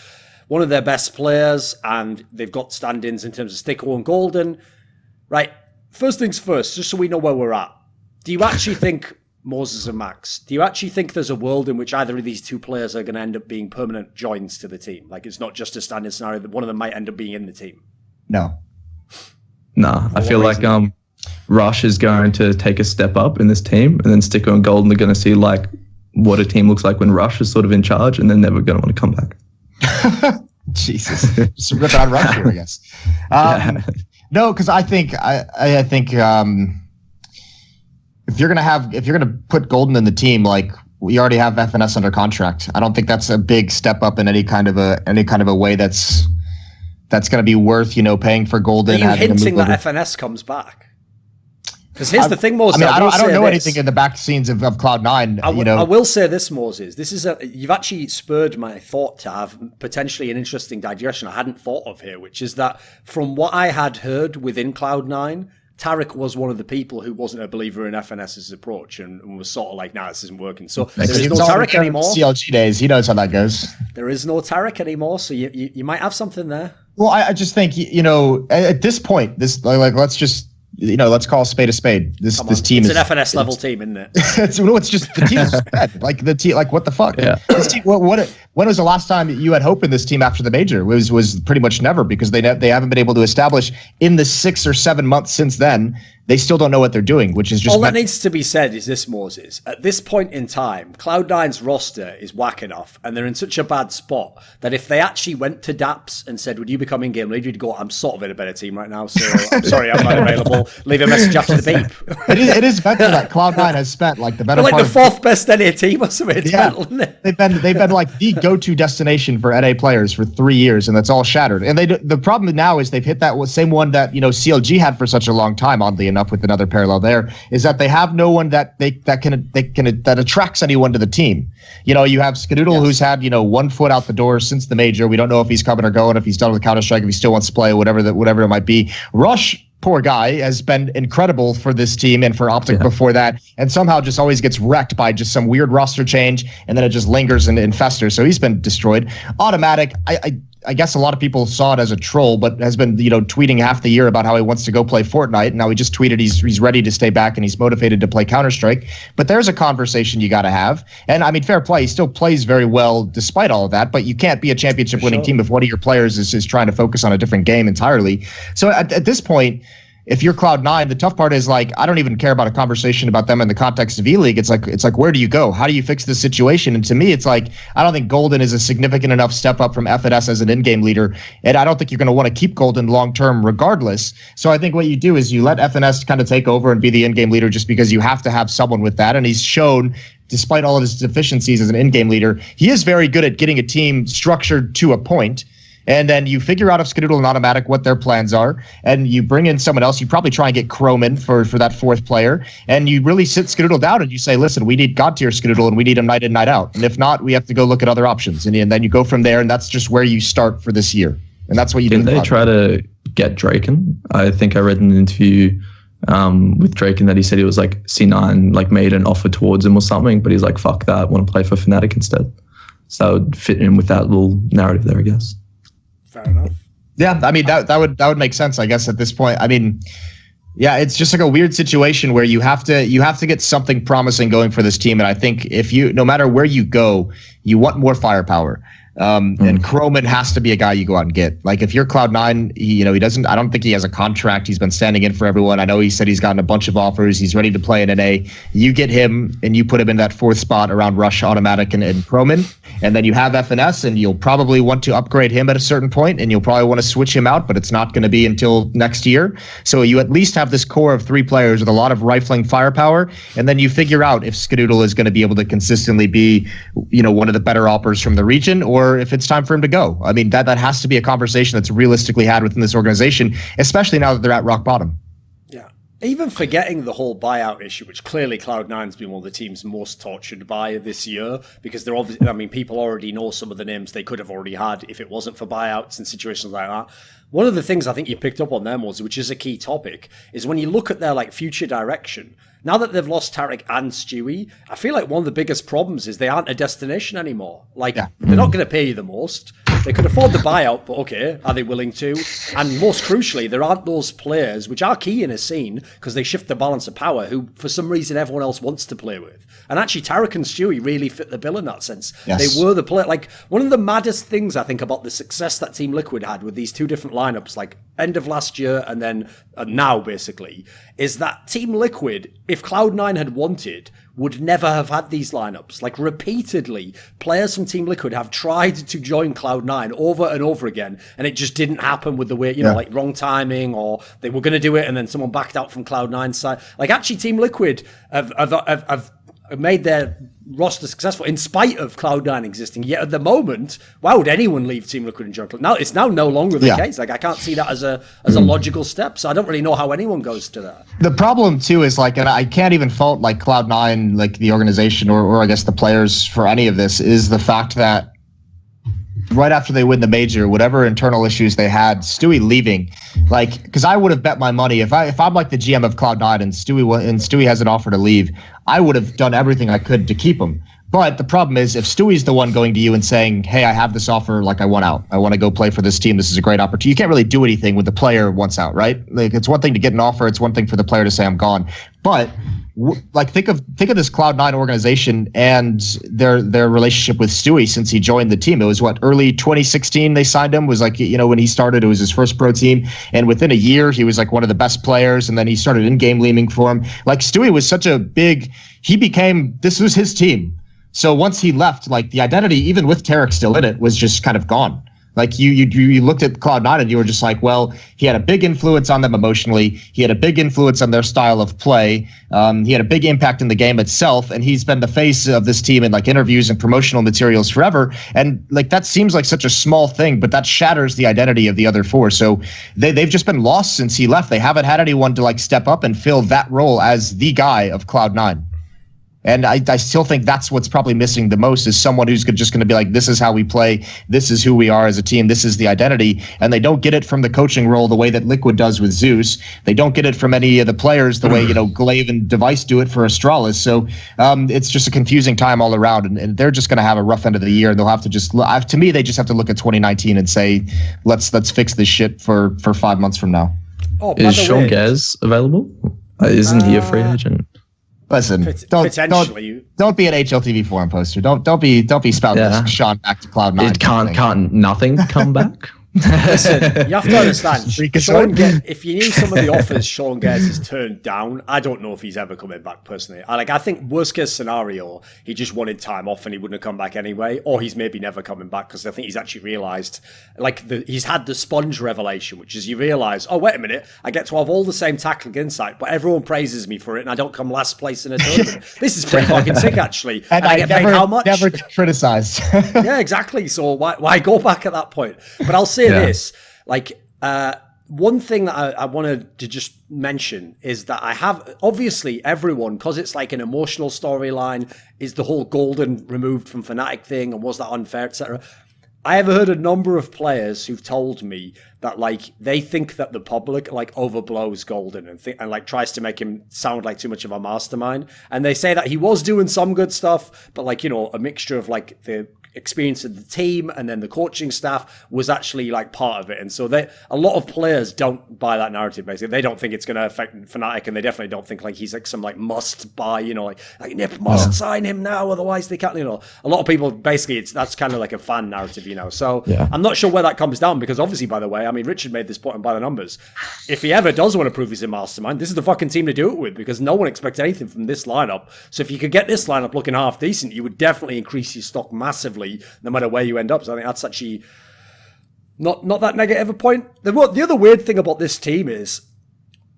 one of their best players and they've got stand-ins in terms of Sticko and Golden. Right. First things first, just so we know where we're at. Do you actually think Moses and Max, do you actually think there's a world in which either of these two players are going to end up being permanent joins to the team? Like, it's not just a standing scenario that one of them might end up being in the team? No. Nah, I feel like Rush is going to take a step up in this team, and then Sticko and Golden are going to see like what a team looks like when Rush is sort of in charge, and they're never going to want to come back. Jesus, just rip on Rush here, I guess. No, because I think if you're gonna put Golden in the team, like we already have FNS under contract. I don't think that's a big step up in any kind of a way that's gonna be worth paying for Golden. Are you hinting that FNS comes back? Because here's the thing, Moses. I don't know anything in the back scenes of Cloud9. I will say this, Moses. This is you've actually spurred my thought to have potentially an interesting digression I hadn't thought of here, which is that from what I had heard within Cloud9, Tarek was one of the people who wasn't a believer in FNS's approach and was sort of like, nah, this isn't working. So there is no Tarek anymore. CLG days, he knows how that goes. There is no Tarek anymore, so you might have something there. Well, I just think, at this point, let's just, let's call a spade a spade. This team is an FNS level team, isn't it? it's just the team is bad. Like the team, like what the fuck? Yeah. This team, when was the last time you had hope in this team after the major? It was pretty much never, because they haven't been able to establish in the 6 or 7 months since then. They still don't know what they're doing, which is just... All that needs to be said is this, Moses. At this point in time, Cloud9's roster is whack enough, and they're in such a bad spot that if they actually went to Daps and said, would you become in-game leader, you'd go, I'm sort of in a better team right now, so I'm sorry, I'm not available. Leave a message after the beep. It is better that Cloud9 has spent like the better they're like part the fourth best NA team or something. It's mental, isn't it? They've been like the go-to destination for NA players for 3 years, and that's all shattered. And the problem now is they've hit that same one that CLG had for such a long time, oddly enough, with another parallel there, is that they have no one that attracts anyone to the team. You have Skadoodle, who's had 1 foot out the door since the major. We don't know if he's coming or going, if he's done with Counter-Strike, if he still wants to play, whatever it might be. Rush, poor guy, has been incredible for this team and for Optic before that, and somehow just always gets wrecked by just some weird roster change, and then it just lingers and festers. So he's been destroyed. Automatic, I guess a lot of people saw it as a troll, but has been tweeting half the year about how he wants to go play Fortnite. Now he just tweeted he's ready to stay back and he's motivated to play Counter-Strike. But there's a conversation you got to have. And I mean, fair play, he still plays very well despite all of that, but you can't be a championship winning team if one of your players is trying to focus on a different game entirely. So at this point, if you're Cloud9, the tough part is like, I don't even care about a conversation about them in the context of ELEAGUE. It's like, where do you go? How do you fix this situation? And to me, it's like, I don't think Golden is a significant enough step up from FNS as an in-game leader. And I don't think you're going to want to keep Golden long-term regardless. So I think what you do is you let FNS kind of take over and be the in-game leader just because you have to have someone with that. And he's shown, despite all of his deficiencies as an in-game leader, he is very good at getting a team structured to a point. And then you figure out if Skadoodle and Automatic what their plans are, and you bring in someone else. You probably try and get Chrome in for that 4th player, and you really sit Skadoodle down and you say, listen, we need God tier Skadoodle and we need him night in, night out. And if not, we have to go look at other options. And then you go from there, and that's just where you start for this year. And that's what you Didn't do. They try to get Draken? I think I read in an interview with Draken that he said he was like C9 like made an offer towards him or something, but he's like, fuck that, want to play for Fnatic instead. So that would fit in with that little narrative there, I guess. Fair enough. Yeah, I mean that would make sense, I guess, at this point. I mean, yeah, it's just like a weird situation where you have to get something promising going for this team, and I think no matter where you go, you want more firepower. And Croman has to be a guy you go out and get. Like if you're Cloud9, he doesn't. I don't think he has a contract. He's been standing in for everyone. I know he said he's gotten a bunch of offers. He's ready to play in NA. You get him and you put him in that fourth spot around Rush, Automatic, and Croman, and then you have FNS, and you'll probably want to upgrade him at a certain point, and you'll probably want to switch him out, but it's not going to be until next year. So you at least have this core of 3 players with a lot of rifling firepower, and then you figure out if Skadoodle is going to be able to consistently be, one of the better offers from the region, or if it's time for him to go. I mean, that has to be a conversation that's realistically had within this organization, especially now that they're at rock bottom. Yeah. Even forgetting the whole buyout issue, which clearly Cloud9's been one of the teams most tortured by this year, because they're obviously, I mean, people already know some of the names they could have already had if it wasn't for buyouts and situations like that. One of the things I think you picked up on there, Moses, which is a key topic, is when you look at their future direction. Now that they've lost Tarek and Stewie, I feel like one of the biggest problems is they aren't a destination anymore. They're not going to pay you the most. They could afford the buyout, but okay, are they willing to? And most crucially, there aren't those players, which are key in a scene, because they shift the balance of power, who for some reason everyone else wants to play with. And actually, Tarek and Stewie really fit the bill in that sense. Yes. They were the player. One of the maddest things I think about the success that Team Liquid had with these 2 different lineups, end of last year and then now basically, is that Team Liquid, if Cloud9 had wanted, would never have had these lineups. Repeatedly, players from Team Liquid have tried to join Cloud9 over and over again, and it just didn't happen with the way, wrong timing, or they were going to do it and then someone backed out from Cloud9's side. Actually, Team Liquid have made their roster successful in spite of Cloud9 existing. Yet at the moment, why would anyone leave Team Liquid and join Cloud9? Now it's no longer the case. I can't see that as a logical step. So I don't really know how anyone goes to that. The problem too is and I can't even fault Cloud9, the organization or I guess the players for any of this, is the fact that right after they win the major, whatever internal issues they had, Stewie leaving, because I would have bet my money if I'm the GM of Cloud9 and Stewie has an offer to leave, I would have done everything I could to keep him. But the problem is, if Stewie's the one going to you and saying, hey, I have this offer, I want out, I want to go play for this team, this is a great opportunity, you can't really do anything when the player wants out, right? It's one thing to get an offer, it's one thing for the player to say I'm gone. But think of this Cloud9 organization and their relationship with Stewie since he joined the team. It was early 2016 they signed him, was when he started, it was his first pro team, and within a year he was one of the best players, and then he started in-game leaming for him. Stewie was such a big, this was his team. So once he left, the identity, even with Tarek still in it, was just kind of gone. You looked at Cloud9 and you were just well, he had a big influence on them emotionally. He had a big influence on their style of play. He had a big impact in the game itself, and he's been the face of this team in interviews and promotional materials forever. And that seems like such a small thing, but that shatters the identity of the other 4. So they've just been lost since he left. They haven't had anyone to step up and fill that role as the guy of Cloud9. And I still think that's what's probably missing the most, is someone who's just going to be this is how we play, this is who we are as a team, this is the identity. And they don't get it from the coaching role the way that Liquid does with Zeus. They don't get it from any of the players the way, Glaive and Device do it for Astralis. So it's just a confusing time all around, and they're just going to have a rough end of the year, and they'll have to to me, they just have to look at 2019 and say, let's fix this shit for 5 months from now. Is Sean Gaz available? Isn't he a free agent? Listen, don't be an HLTV forum poster. Don't be spouting Sean back to Cloud9. It can't nothing come back. Listen, you have to understand, if you knew some of the offers Sean Gaz has turned down, I don't know if he's ever coming back personally. I think worst case scenario, he just wanted time off and he wouldn't have come back anyway, or he's maybe never coming back, because I think he's actually realised, he's had the sponge revelation, which is you realise, oh, wait a minute, I get to have all the same tackling insight, but everyone praises me for it and I don't come last place in a tournament. This is pretty fucking sick, actually. And I get paid how much? Never criticized. Yeah, exactly. So why go back at that point? But I'll say this, one thing that I wanted to just mention is that I have, obviously everyone, because it's an emotional storyline, is the whole Golden removed from Fnatic thing, and was that unfair, etc. I have heard a number of players who've told me that like they think that the public like overblows Golden and like tries to make him sound like too much of a mastermind. And they say that he was doing some good stuff, but like, you know, a mixture of like the experience of the team and then the coaching staff was actually like part of it. And so a lot of players don't buy that narrative. Basically, they don't think it's going to affect Fnatic, and they definitely don't think like he's like some like must buy, you know, like Nip must sign him now, otherwise they can't, you know. A lot of people basically that's kind of like a fan narrative, you know. So I'm not sure where that comes down, because obviously, by the way, I mean, Richard made this point by the numbers. If he ever does want to prove he's a mastermind, this is the fucking team to do it with, because no one expects anything from this lineup. So if you could get this lineup looking half decent, you would definitely increase your stock massively, no matter where you end up. So I think that's actually not that negative a point. The other weird thing about this team is,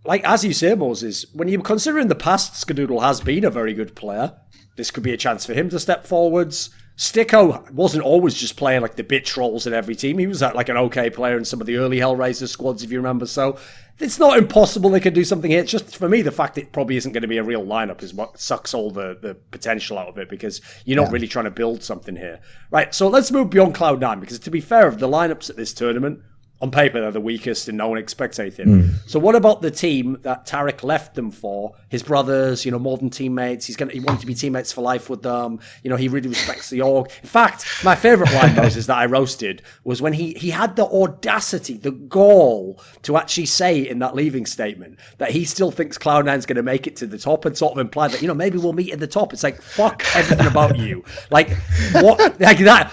like, as you say, Moses, when you consider in the past Skadoodle has been a very good player, this could be a chance for him to step forwards. Sticko wasn't always just playing like the bitch roles in every team. He was like an okay player in some of the early Hellraiser squads, if you remember. So it's not impossible they could do something here. It's just, for me, the fact it probably isn't going to be a real lineup is what sucks all the potential out of it, because you're not really trying to build something here. Right, so let's move beyond Cloud9, because to be fair, of the lineups at this tournament, on paper, they're the weakest and no one expects anything. So what about the team that Tarek left them for? His brothers, you know, more than teammates. He wanted to be teammates for life with them. You know, he really respects the org. In fact, my favorite line, Moses, that I roasted was when he had the audacity, the gall to actually say in that leaving statement that he still thinks Cloud9's going to make it to the top, and sort of implied that, you know, maybe we'll meet at the top. It's like, fuck everything about you. Like, what? Like that.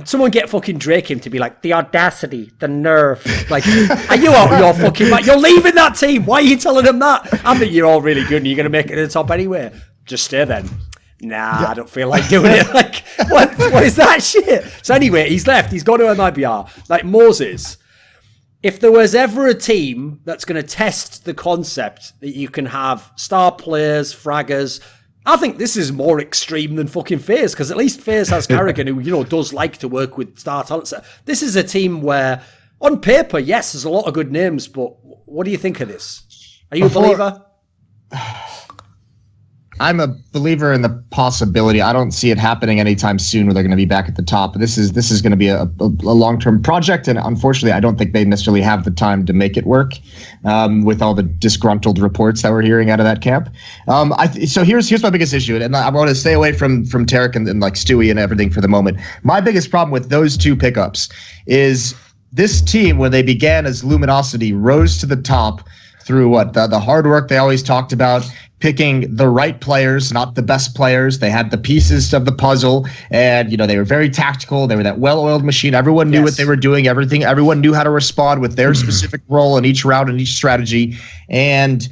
Someone get fucking Drake him to be like, the audacity, the nerve. Like, are you out of your fucking mind? You're leaving that team. Why are you telling them that? I think you're all really good and you're going to make it to the top anyway. Just stay then. Nah, I don't feel like doing it. Like, what is that shit? So anyway, he's left. He's gone to MiBR. Like, Moses, if there was ever a team that's going to test the concept that you can have star players, fraggers, I think this is more extreme than fucking Faze, because at least Faze has Carrigan, who, you know, does like to work with star talent. This is a team where, on paper, yes, there's a lot of good names, but what do you think of this? Are you a believer? I'm a believer in the possibility. I don't see it happening anytime soon where they're going to be back at the top. This is going to be a long-term project, and unfortunately, I don't think they necessarily have the time to make it work with all the disgruntled reports that we're hearing out of that camp. So here's my biggest issue, and I want to stay away from Tarek and like Stewie and everything for the moment. My biggest problem with those two pickups is this team, when they began as Luminosity, rose to the top through the hard work they always talked about, picking the right players, not the best players. They had the pieces of the puzzle, and, you know, they were very tactical. They were that well-oiled machine. Everyone knew what they were doing, everything. Everyone knew how to respond with their specific role in each round and each strategy. And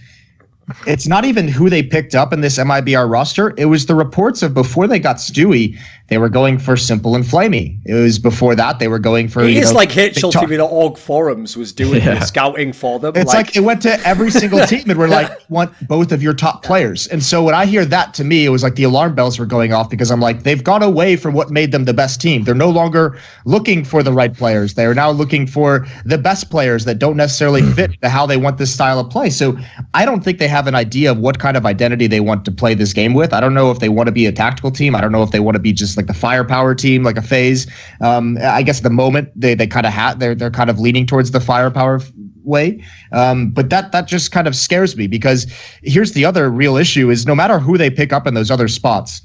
it's not even who they picked up in this MiBR roster. It was the reports of before they got Stewie, they were going for Simple and Flamey. It was before that they were going for. It's like HLTV, the org forums was doing the scouting for them. It's like it went to every single team and we're like, want both of your top players. And so when I hear that, to me, it was like the alarm bells were going off, because I'm like, they've gone away from what made them the best team. They're no longer looking for the right players. They are now looking for the best players that don't necessarily fit to how they want this style of play. So I don't think they have an idea of what kind of identity they want to play this game with. I don't know if they want to be a tactical team. I don't know if they want to be just like the firepower team, like a Faze. I guess at the moment they kind of they're kind of leaning towards the firepower way. But that just kind of scares me, because here's the other real issue is no matter who they pick up in those other spots,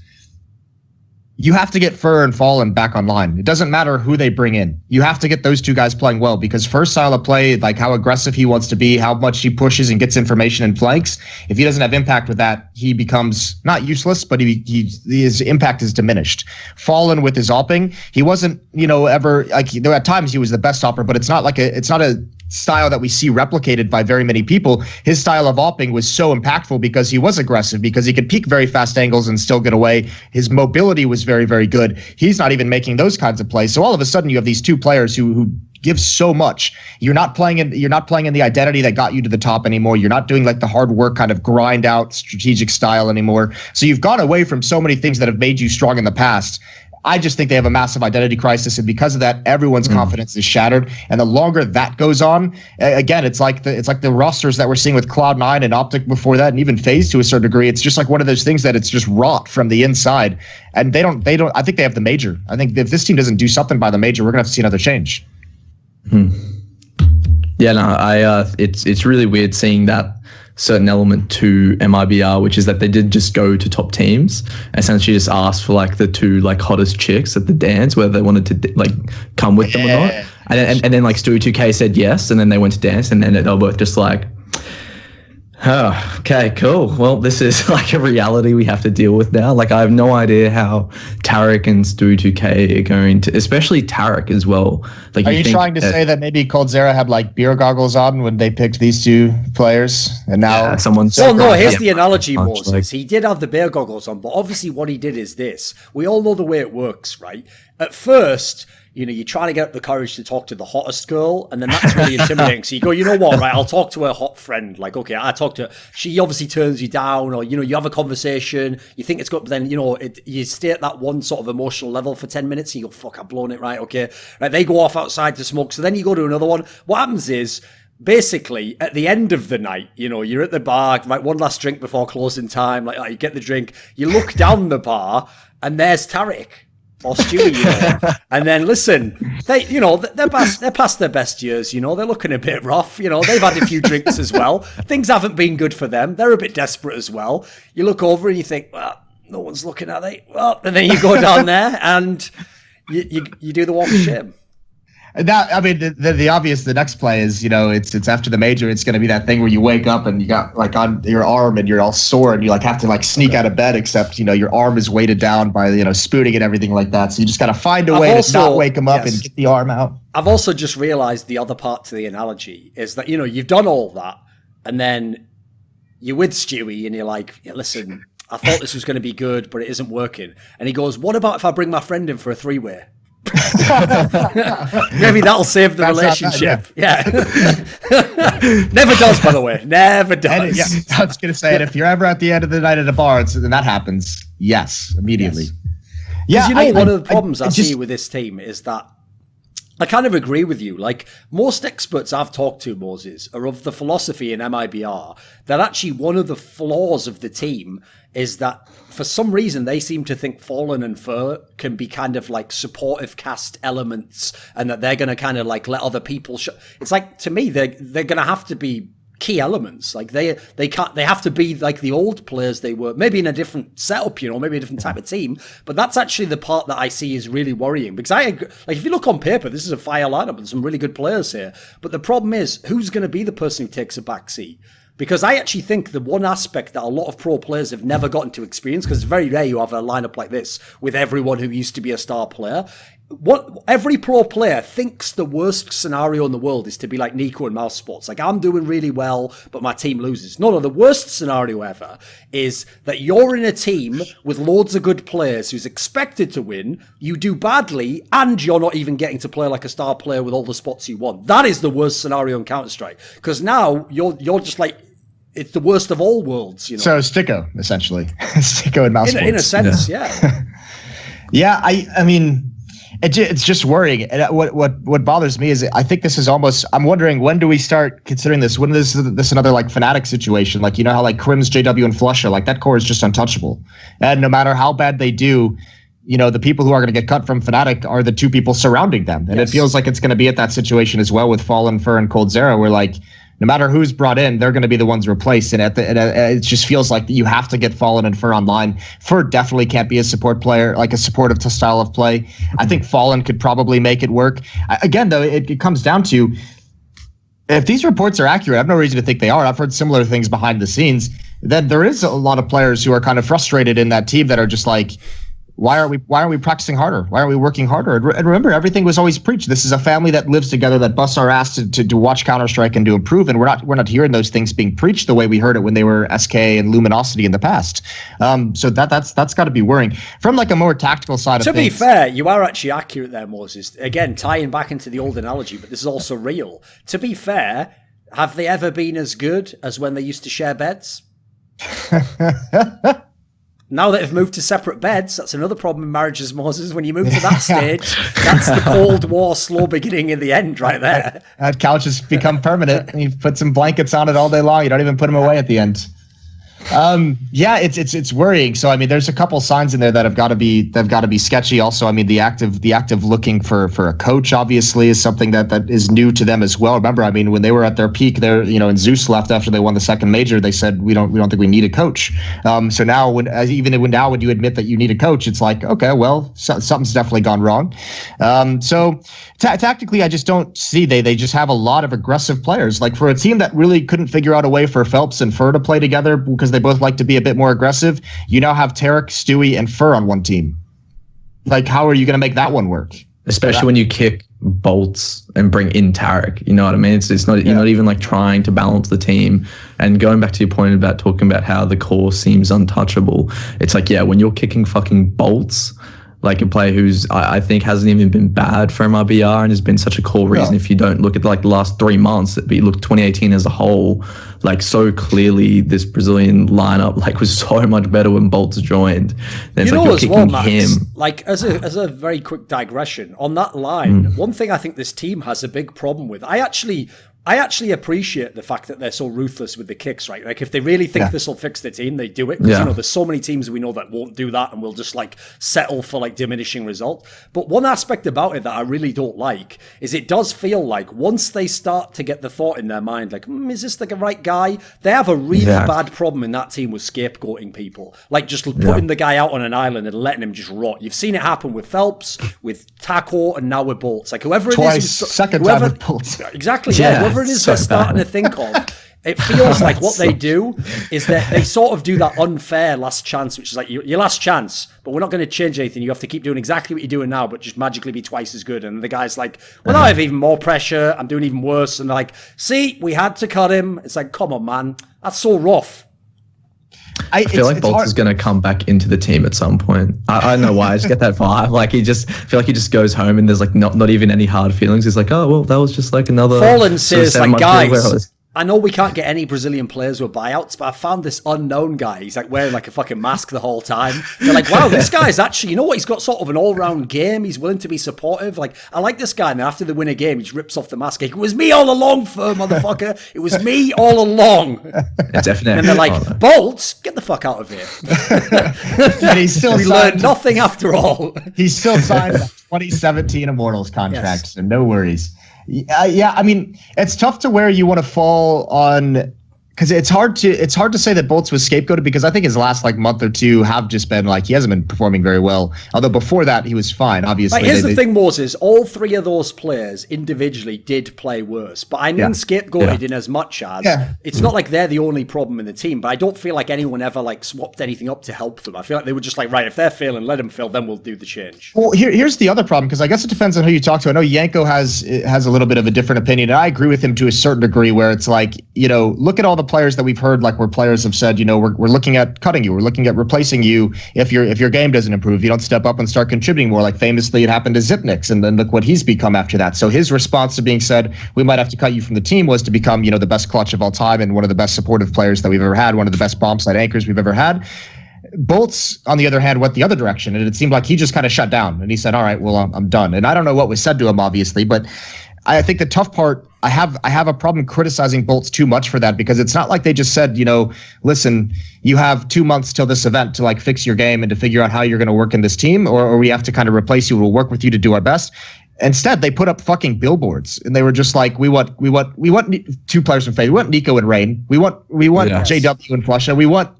you have to get Fur and Fallen back online. It doesn't matter who they bring in. You have to get those two guys playing well, because Fur's style of play, like how aggressive he wants to be, how much he pushes and gets information and flanks, if he doesn't have impact with that, he becomes not useless, but his impact is diminished. Fallen with his opping, he wasn't, you know, ever, like, there at times he was the best opper, but it's not a style that we see replicated by very many people. His style of opping was so impactful because he was aggressive, because he could peek very fast angles and still get away. His mobility was very, very good. He's not even making those kinds of plays. So all of a sudden you have these two players who give so much. You're not playing in the identity that got you to the top anymore. You're not doing like the hard work kind of grind out strategic style anymore. So you've gone away from so many things that have made you strong in the past. I just think they have a massive identity crisis, and because of that, everyone's confidence is shattered. And the longer that goes on, again, it's like the rosters that we're seeing with Cloud9 and Optic before that, and even FaZe to a certain degree. It's just like one of those things that it's just rot from the inside, and they don't. I think they have the major. I think if this team doesn't do something by the major, we're gonna have to see another change. Yeah, no, it's really weird seeing that certain element to MiBR, which is that they did just go to top teams, essentially just asked for like the two like hottest chicks at the dance, whether they wanted to like come with them or not. And then like Stewie 2K said yes, and then they went to dance, and then they were both just like, oh, okay, cool. Well, this is like a reality we have to deal with now. Like, I have no idea how Tarek and Stewie 2K are going to, especially Tarek as well. Like, are you trying to say that maybe Coldzera had like beer goggles on when they picked these two players, and now someone's? Well, no. Here's the analogy, Moses. He did have the beer goggles on, but obviously what he did is this. We all know the way it works, right? At first, you know, you're trying to get up the courage to talk to the hottest girl, and then that's really intimidating. So you go, you know what, right, I'll talk to her hot friend. Like, okay, I talk to her. She obviously turns you down, or, you know, you have a conversation, you think it's good, but then, you know, you stay at that one sort of emotional level for 10 minutes, and you go, fuck, I've blown it, right, okay. Right, they go off outside to smoke, so then you go to another one. What happens is, basically, at the end of the night, you know, you're at the bar, like one last drink before closing time, like you get the drink, you look down the bar, and there's Tarek. Or Stewie, you know. And then listen, they're past their best years, you know, they're looking a bit rough, you know, they've had a few drinks as well. Things haven't been good for them. They're a bit desperate as well. You look over and you think, well, no one's looking, are they? Well, and then you go down there and you do the walk of shame. That, I mean, the obvious, the next play is, you know, it's after the major, it's going to be that thing where you wake up and you got like on your arm and you're all sore and you like have to like sneak out of bed, except, you know, your arm is weighted down by, you know, spooning and everything like that. So you just got to find a way to not wake them up and get the arm out. I've also just realized the other part to the analogy is that, you know, you've done all that and then you're with Stewie and you're like, yeah, listen, I thought this was going to be good, but it isn't working. And he goes, what about if I bring my friend in for a three-way? Maybe that'll save the relationship. Yeah. Never does, by the way. Never does. I was going to say it. If you're ever at the end of the night at a bar and that happens, yes, immediately. Yes. Yeah, you know, one of the problems I see with this team is that I kind of agree with you. Like, most experts I've talked to, Moses, are of the philosophy in MiBR that actually one of the flaws of the team is that for some reason they seem to think Fallen and Fur can be kind of like supportive cast elements, and that they're going to kind of like let other people it's like, to me, they're going to have to be key elements. Like they have to be like the old players they were, maybe in a different setup, you know, maybe a different type of team. But that's actually the part that I see is really worrying, because if you look on paper, this is a fire lineup and some really good players here. But the problem is, who's going to be the person who takes a backseat? Because I actually think the one aspect that a lot of pro players have never gotten to experience, because it's very rare you have a lineup like this with everyone who used to be a star player. What every pro player thinks the worst scenario in the world is to be like Nico and Mouse Sports. Like, I'm doing really well, but my team loses. No, the worst scenario ever is that you're in a team with loads of good players who's expected to win, you do badly, and you're not even getting to play like a star player with all the spots you want. That is the worst scenario in Counter-Strike. Because now you're just like, it's the worst of all worlds, you know. So Sticko, essentially. Sticko and Mouse Sports. In a sense, yeah. Yeah, I mean, it's just worrying. And what bothers me is I think this is almost, I'm wondering, when do we start considering this? When is this another like Fnatic situation? Like, you know how like Crims, JW, and Flusha, like that core is just untouchable. And no matter how bad they do, you know, the people who are going to get cut from Fnatic are the two people surrounding them. And It feels like it's going to be at that situation as well with Fallen, Fur, and Coldzera, where like, no matter who's brought in, they're going to be the ones replaced. And it just feels like you have to get Fallen and Fur online. Fur definitely can't be a support player, like a supportive style of play. I think Fallen could probably make it work. Again, though, it comes down to, if these reports are accurate, I have no reason to think they are. I've heard similar things behind the scenes. Then there is a lot of players who are kind of frustrated in that team that are just like, why are we practicing harder? Why are we working harder? And remember, everything was always preached. This is a family that lives together, that busts our ass to watch Counter-Strike and to improve. And we're not hearing those things being preached the way we heard it when they were SK and Luminosity in the past. So that's got to be worrying. From like a more tactical side of things. To be fair, you are actually accurate there, Moses. Again, tying back into the old analogy, but this is also real. To be fair, have they ever been as good as when they used to share beds? Now that they've moved to separate beds, that's another problem in marriages, Moses. When you move to that stage, that's the Cold War slow beginning and the end right there. That couch has become permanent. You put some blankets on it all day long. You don't even put them away at the end. Yeah, it's worrying. So I mean, there's a couple signs in there that have got to be sketchy. Also, I mean, the active looking for a coach obviously is something that is new to them as well. Remember, I mean, when they were at their peak, and Zeus left after they won the second major, they said we don't think we need a coach. So now when you admit that you need a coach, it's like, okay, well, something's definitely gone wrong. So tactically, I just don't see they just have a lot of aggressive players. Like for a team that really couldn't figure out a way for Phelps and Fur to play together because they both like to be a bit more aggressive, you now have Tarek, Stewie, and Fur on one team. Like, how are you going to make that one work? Especially when you kick bolts and bring in Tarek, you know what I mean? It's not you're not even like trying to balance the team. And going back to your point about talking about how the core seems untouchable, it's like, yeah, when you're kicking fucking bolts, like a player who's I think hasn't even been bad for MiBR and has been such a core reason. If you don't look at like the last 3 months, but you look 2018 as a whole, like so clearly this Brazilian lineup like was so much better when Bolts joined. Then it's like you're kicking him. Like as a very quick digression on that line, one thing I think this team has a big problem with. I actually appreciate the fact that they're so ruthless with the kicks, right? Like if they really think this will fix the team, they do it. Because there's so many teams we know that won't do that and will just like settle for like diminishing result. But one aspect about it that I really don't like is it does feel like once they start to get the thought in their mind, like, is this like a right guy? They have a really bad problem in that team with scapegoating people. Like just putting the guy out on an island and letting him just rot. You've seen it happen with Phelps, with Taco, and now with Bolts. Like whoever it is. Second time with Bolts. Exactly, whoever it is they're starting to think of, it feels like what they do is that they sort of do that unfair last chance, which is like your last chance, but we're not going to change anything. You have to keep doing exactly what you're doing now, but just magically be twice as good. And the guy's like, well, I have even more pressure. I'm doing even worse. And they're like, see, we had to cut him. It's like, come on, man. That's so rough. I feel like Bolts is going to come back into the team at some point. I don't know why. I just get that vibe. Like I feel like he just goes home and there's like not even any hard feelings. He's like, oh, well, that was just like another. Fallen says, like, guys, I know we can't get any Brazilian players with buyouts, but I found this unknown guy. He's like wearing like a fucking mask the whole time. They're like, wow, this guy's actually, you know what? He's got sort of an all-round game. He's willing to be supportive. Like, I like this guy. And then after they win a game, he just rips off the mask. Like, it was me all along, Fur, motherfucker. It was me all along. It's definitely. And they're like, Bolts, get the fuck out of here. And he's still we learned nothing after all. He's still signed a 2017 Immortals contract, so no worries. Yeah, I mean, it's tough to where you want to fall on, because it's hard to say that Bolts was scapegoated, because I think his last like month or two have just been like he hasn't been performing very well. Although before that he was fine, obviously. But here's the thing, Moses, all three of those players individually did play worse. But I mean scapegoated in as much as it's not like they're the only problem in the team. But I don't feel like anyone ever like swapped anything up to help them. I feel like they were just like, right, if they're failing, let them fail, then we'll do the change. Well, here's the other problem, because I guess it depends on who you talk to. I know Yanko has a little bit of a different opinion, and I agree with him to a certain degree, where it's like, look at all the players that we've heard, like where players have said, we're looking at cutting you, we're looking at replacing you if your game doesn't improve, if you don't step up and start contributing more. Like famously it happened to Zipnix, and then look what he's become after that. So his response to being said, we might have to cut you from the team, was to become, the best clutch of all time and one of the best supportive players that we've ever had, one of the best bomb side anchors we've ever had. Bolts, on the other hand, went the other direction, and it seemed like he just kind of shut down and he said, all right, well, I'm done. And I don't know what was said to him, obviously, but I think the tough part, I have a problem criticizing Bolts too much for that, because it's not like they just said, listen, you have 2 months till this event to like fix your game and to figure out how you're going to work in this team, or we have to kind of replace you. We'll work with you to do our best. Instead, they put up fucking billboards, and they were just like, we want 2 players from Faze. We want Nico and Rain. We want JW and Flusha. We want,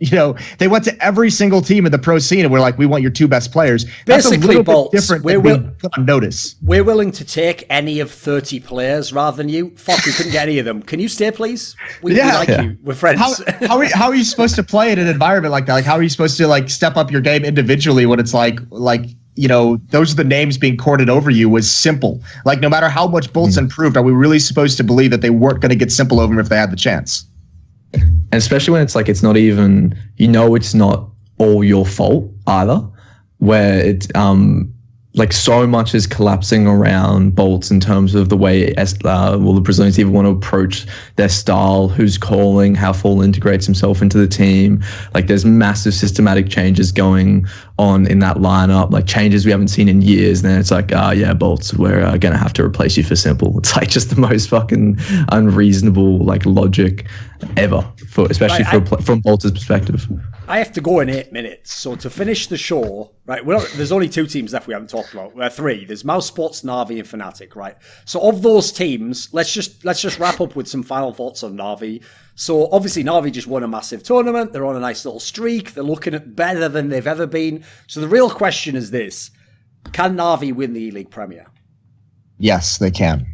they went to every single team in the pro scene, and we're like, we want your 2 best players. That's basically, a little bit different than being put on notice. We're willing to take any of 30 players rather than you. Fuck, we couldn't get any of them. Can you stay, please? We like you. We're friends. How are you supposed to play in an environment like that? Like, how are you supposed to like step up your game individually when it's like those are the names being courted over you? Was simple. Like, no matter how much Bolts improved, are we really supposed to believe that they weren't going to get simple over him if they had the chance? And especially when it's like, it's not even, it's not all your fault either, where it's, like so much is collapsing around bolts in terms of the way the Brazilians even want to approach their style, who's calling, how Fall integrates himself into the team. Like there's massive systematic changes going on in that lineup, like changes we haven't seen in years. And then it's like, yeah, bolts, we're going to have to replace you for simple. It's like just the most fucking unreasonable like logic ever, especially from bolt's perspective. I have to go in 8 minutes. So to finish the show, right, there's only 2 teams left we haven't talked about. 3. There's Mouse Sports, Navi, and Fnatic, right? So of those teams, let's just wrap up with some final thoughts on Navi. So obviously Navi just won a massive tournament. They're on a nice little streak. They're looking at better than they've ever been. So the real question is this: can Navi win the E-League Premier? Yes, they can.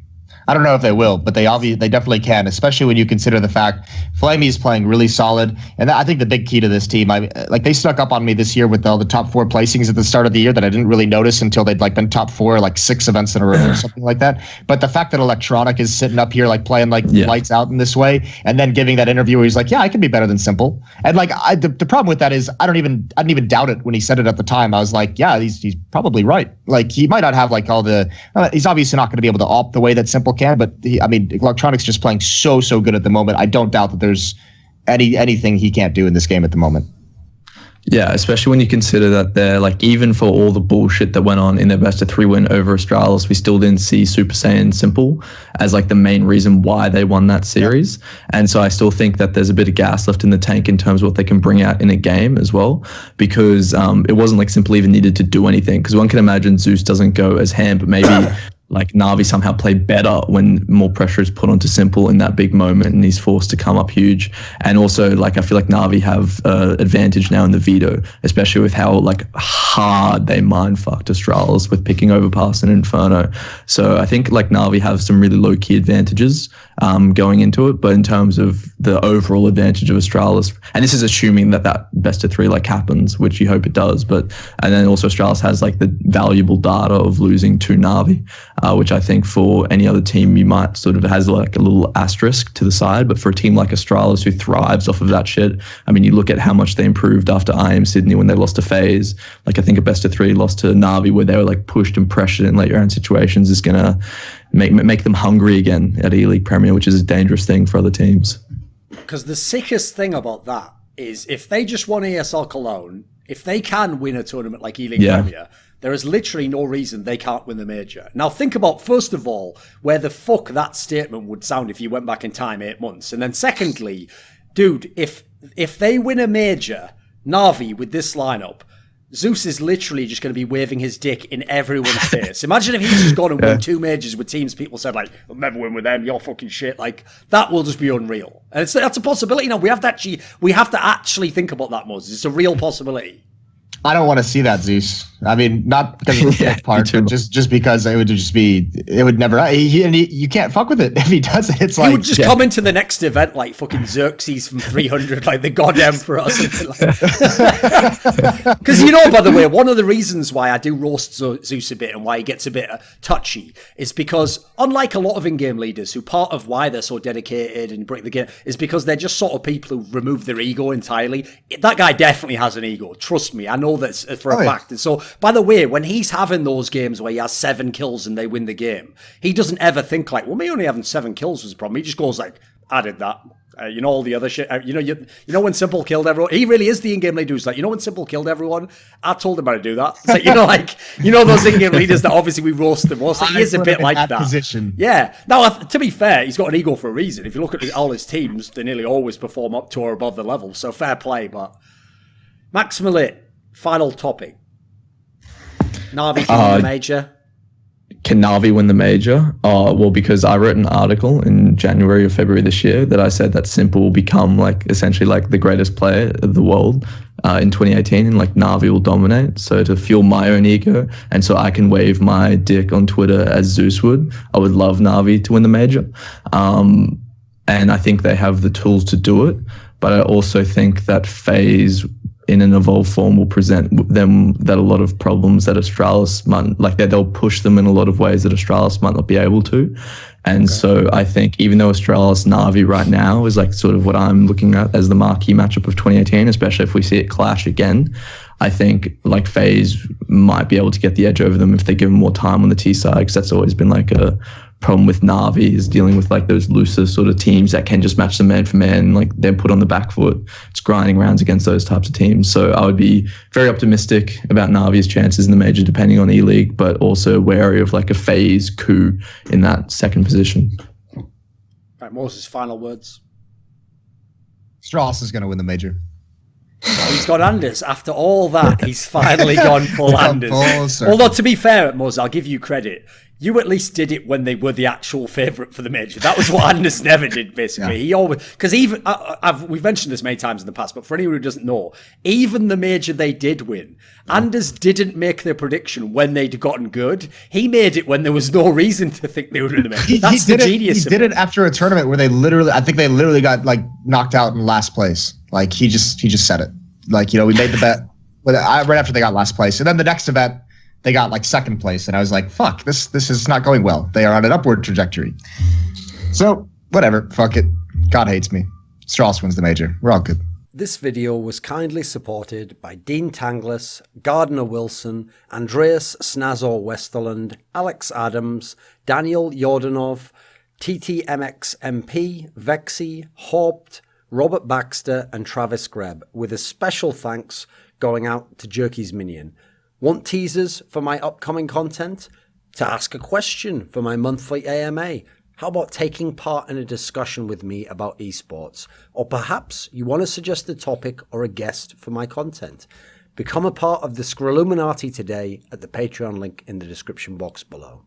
I don't know if they will, but they definitely can, especially when you consider the fact Flamey's playing really solid. And I think the big key to this team, they snuck up on me this year with all the top 4 placings at the start of the year that I didn't really notice until they'd like been top 4 like 6 events in a row or something like that. But the fact that Electronic is sitting up here like playing lights out in this way, and then giving that interview where he's like, yeah, I can be better than simple. And like the problem with that is I didn't even doubt it when he said it at the time. I was like, yeah, he's probably right. Like he might not have like all the he's obviously not going to be able to opt the way that simple can, but Electronic's just playing so good at the moment. I don't doubt that there's anything he can't do in this game at the moment. Yeah, especially when you consider that they're like, even for all the bullshit that went on in their best of 3 win over Astralis, we still didn't see Super Saiyan Simple as like the main reason why they won that series. And so I still think that there's a bit of gas left in the tank in terms of what they can bring out in a game as well, because it wasn't like Simple even needed to do anything, because one can imagine Zeus doesn't go as ham, but maybe like Navi somehow play better when more pressure is put onto Simple in that big moment and he's forced to come up huge. And also, like, I feel like Navi have advantage now in the veto, especially with how like hard they mind fucked Astralis with picking Overpass and Inferno. So I think like Navi have some really low key advantages going into it, but in terms of the overall advantage of Astralis, and this is assuming that best of 3 like happens, which you hope it does, and then also Astralis has like the valuable data of losing to Navi, which I think for any other team you might sort of has like a little asterisk to the side, but for a team like Astralis who thrives off of that shit, I mean, you look at how much they improved after IM Sydney when they lost to Faze. Like I think a best of 3 loss to Navi where they were like pushed and pressured in late round situations is gonna make them hungry again at E-League Premier, which is a dangerous thing for other teams. Because the sickest thing about that is if they just won ESL Cologne, if they can win a tournament like E-League Premier, there is literally no reason they can't win the major. Now think about, first of all, where the fuck that statement would sound if you went back in time 8 months. And then secondly, dude, if they win a major, Navi with this lineup, Zeus is literally just going to be waving his dick in everyone's face. Imagine if he's just gone and won 2 majors with teams people said like, "I'll never win with them, you're fucking shit." Like that will just be unreal. And that's a possibility. Now we have to actually think about that, Moses. It's a real possibility. I don't want to see that, Zeus. I mean, not because of the pick part, but just because it would never. You can't fuck with it if he does it. It's like he would just come into the next event like fucking Xerxes from 300, like the God Emperor or something like that. Because by the way, one of the reasons why I do roast Zeus a bit and why he gets a bit touchy is because, unlike a lot of in-game leaders, who part of why they're so dedicated and break the game is because they're just sort of people who remove their ego entirely. That guy definitely has an ego. Trust me, I know that for a fact. And so, by the way, when he's having those games where he has 7 kills and they win the game, he doesn't ever think like, well, me only having 7 kills was a problem. He just goes like, I did that. All the other shit. When Simple killed everyone, he really is the in-game leader who's like, when Simple killed everyone, I told him how to do that. It's like, those in-game leaders that obviously we roast them. Well, he is a bit like that. Position. Yeah. Now, to be fair, he's got an ego for a reason. If you look at all his teams, they nearly always perform up to or above the level. So fair play, but Max Melit, final topic. Navi can win the major. Can Navi win the major? Well, because I wrote an article in January or February this year that I said that Simple will become like essentially like the greatest player of the world in 2018, and like Navi will dominate. So to fuel my own ego, and so I can wave my dick on Twitter as Zeus would, I would love Navi to win the major. And I think they have the tools to do it. But I also think that Faze in an evolved form will present them that a lot of problems that Astralis might, like they'll push them in a lot of ways that Astralis might not be able to. And so I think even though Astralis Navi right now is like sort of what I'm looking at as the marquee matchup of 2018, especially if we see it clash again, I think like FaZe might be able to get the edge over them if they give them more time on the T side, because that's always been like a problem with Navi, is dealing with like those looser sort of teams that can just match them man for man, like they're put on the back foot. It's grinding rounds against those types of teams. So I would be very optimistic about Navi's chances in the major, depending on E-League, but also wary of like a FaZe coup in that second position. Right, Moses, final words. Strauss is going to win the major. He's got Anders. After all that, he's finally gone full Anders. Although, to be fair, Moses, I'll give you credit. You at least did it when they were the actual favourite for the major. That was what Anders never did, basically. Yeah. He always, because even we've mentioned this many times in the past, but for anyone who doesn't know, even the major they did win, Anders didn't make their prediction when they'd gotten good. He made it when there was no reason to think they would win the major. That's the genius. He did it after a tournament where they literally got like knocked out in last place. Like he just said it. Like, we made the bet right after they got last place, and then the next event they got like second place, and I was like, fuck, this is not going well. They are on an upward trajectory. So whatever, fuck it. God hates me. Strauss wins the major. We're all good. This video was kindly supported by Dean Tanglis, Gardner Wilson, Andreas Snazore Westerlund, Alex Adams, Daniel Yordanov, TTMXMP, VeXii, HawpT, Robert Baxter, and Travis Greb, with a special thanks going out to Jerky's Minion. Want teasers for my upcoming content? To ask a question for my monthly AMA? How about taking part in a discussion with me about esports? Or perhaps you want to suggest a topic or a guest for my content? Become a part of the Scrilluminati today at the Patreon link in the description box below.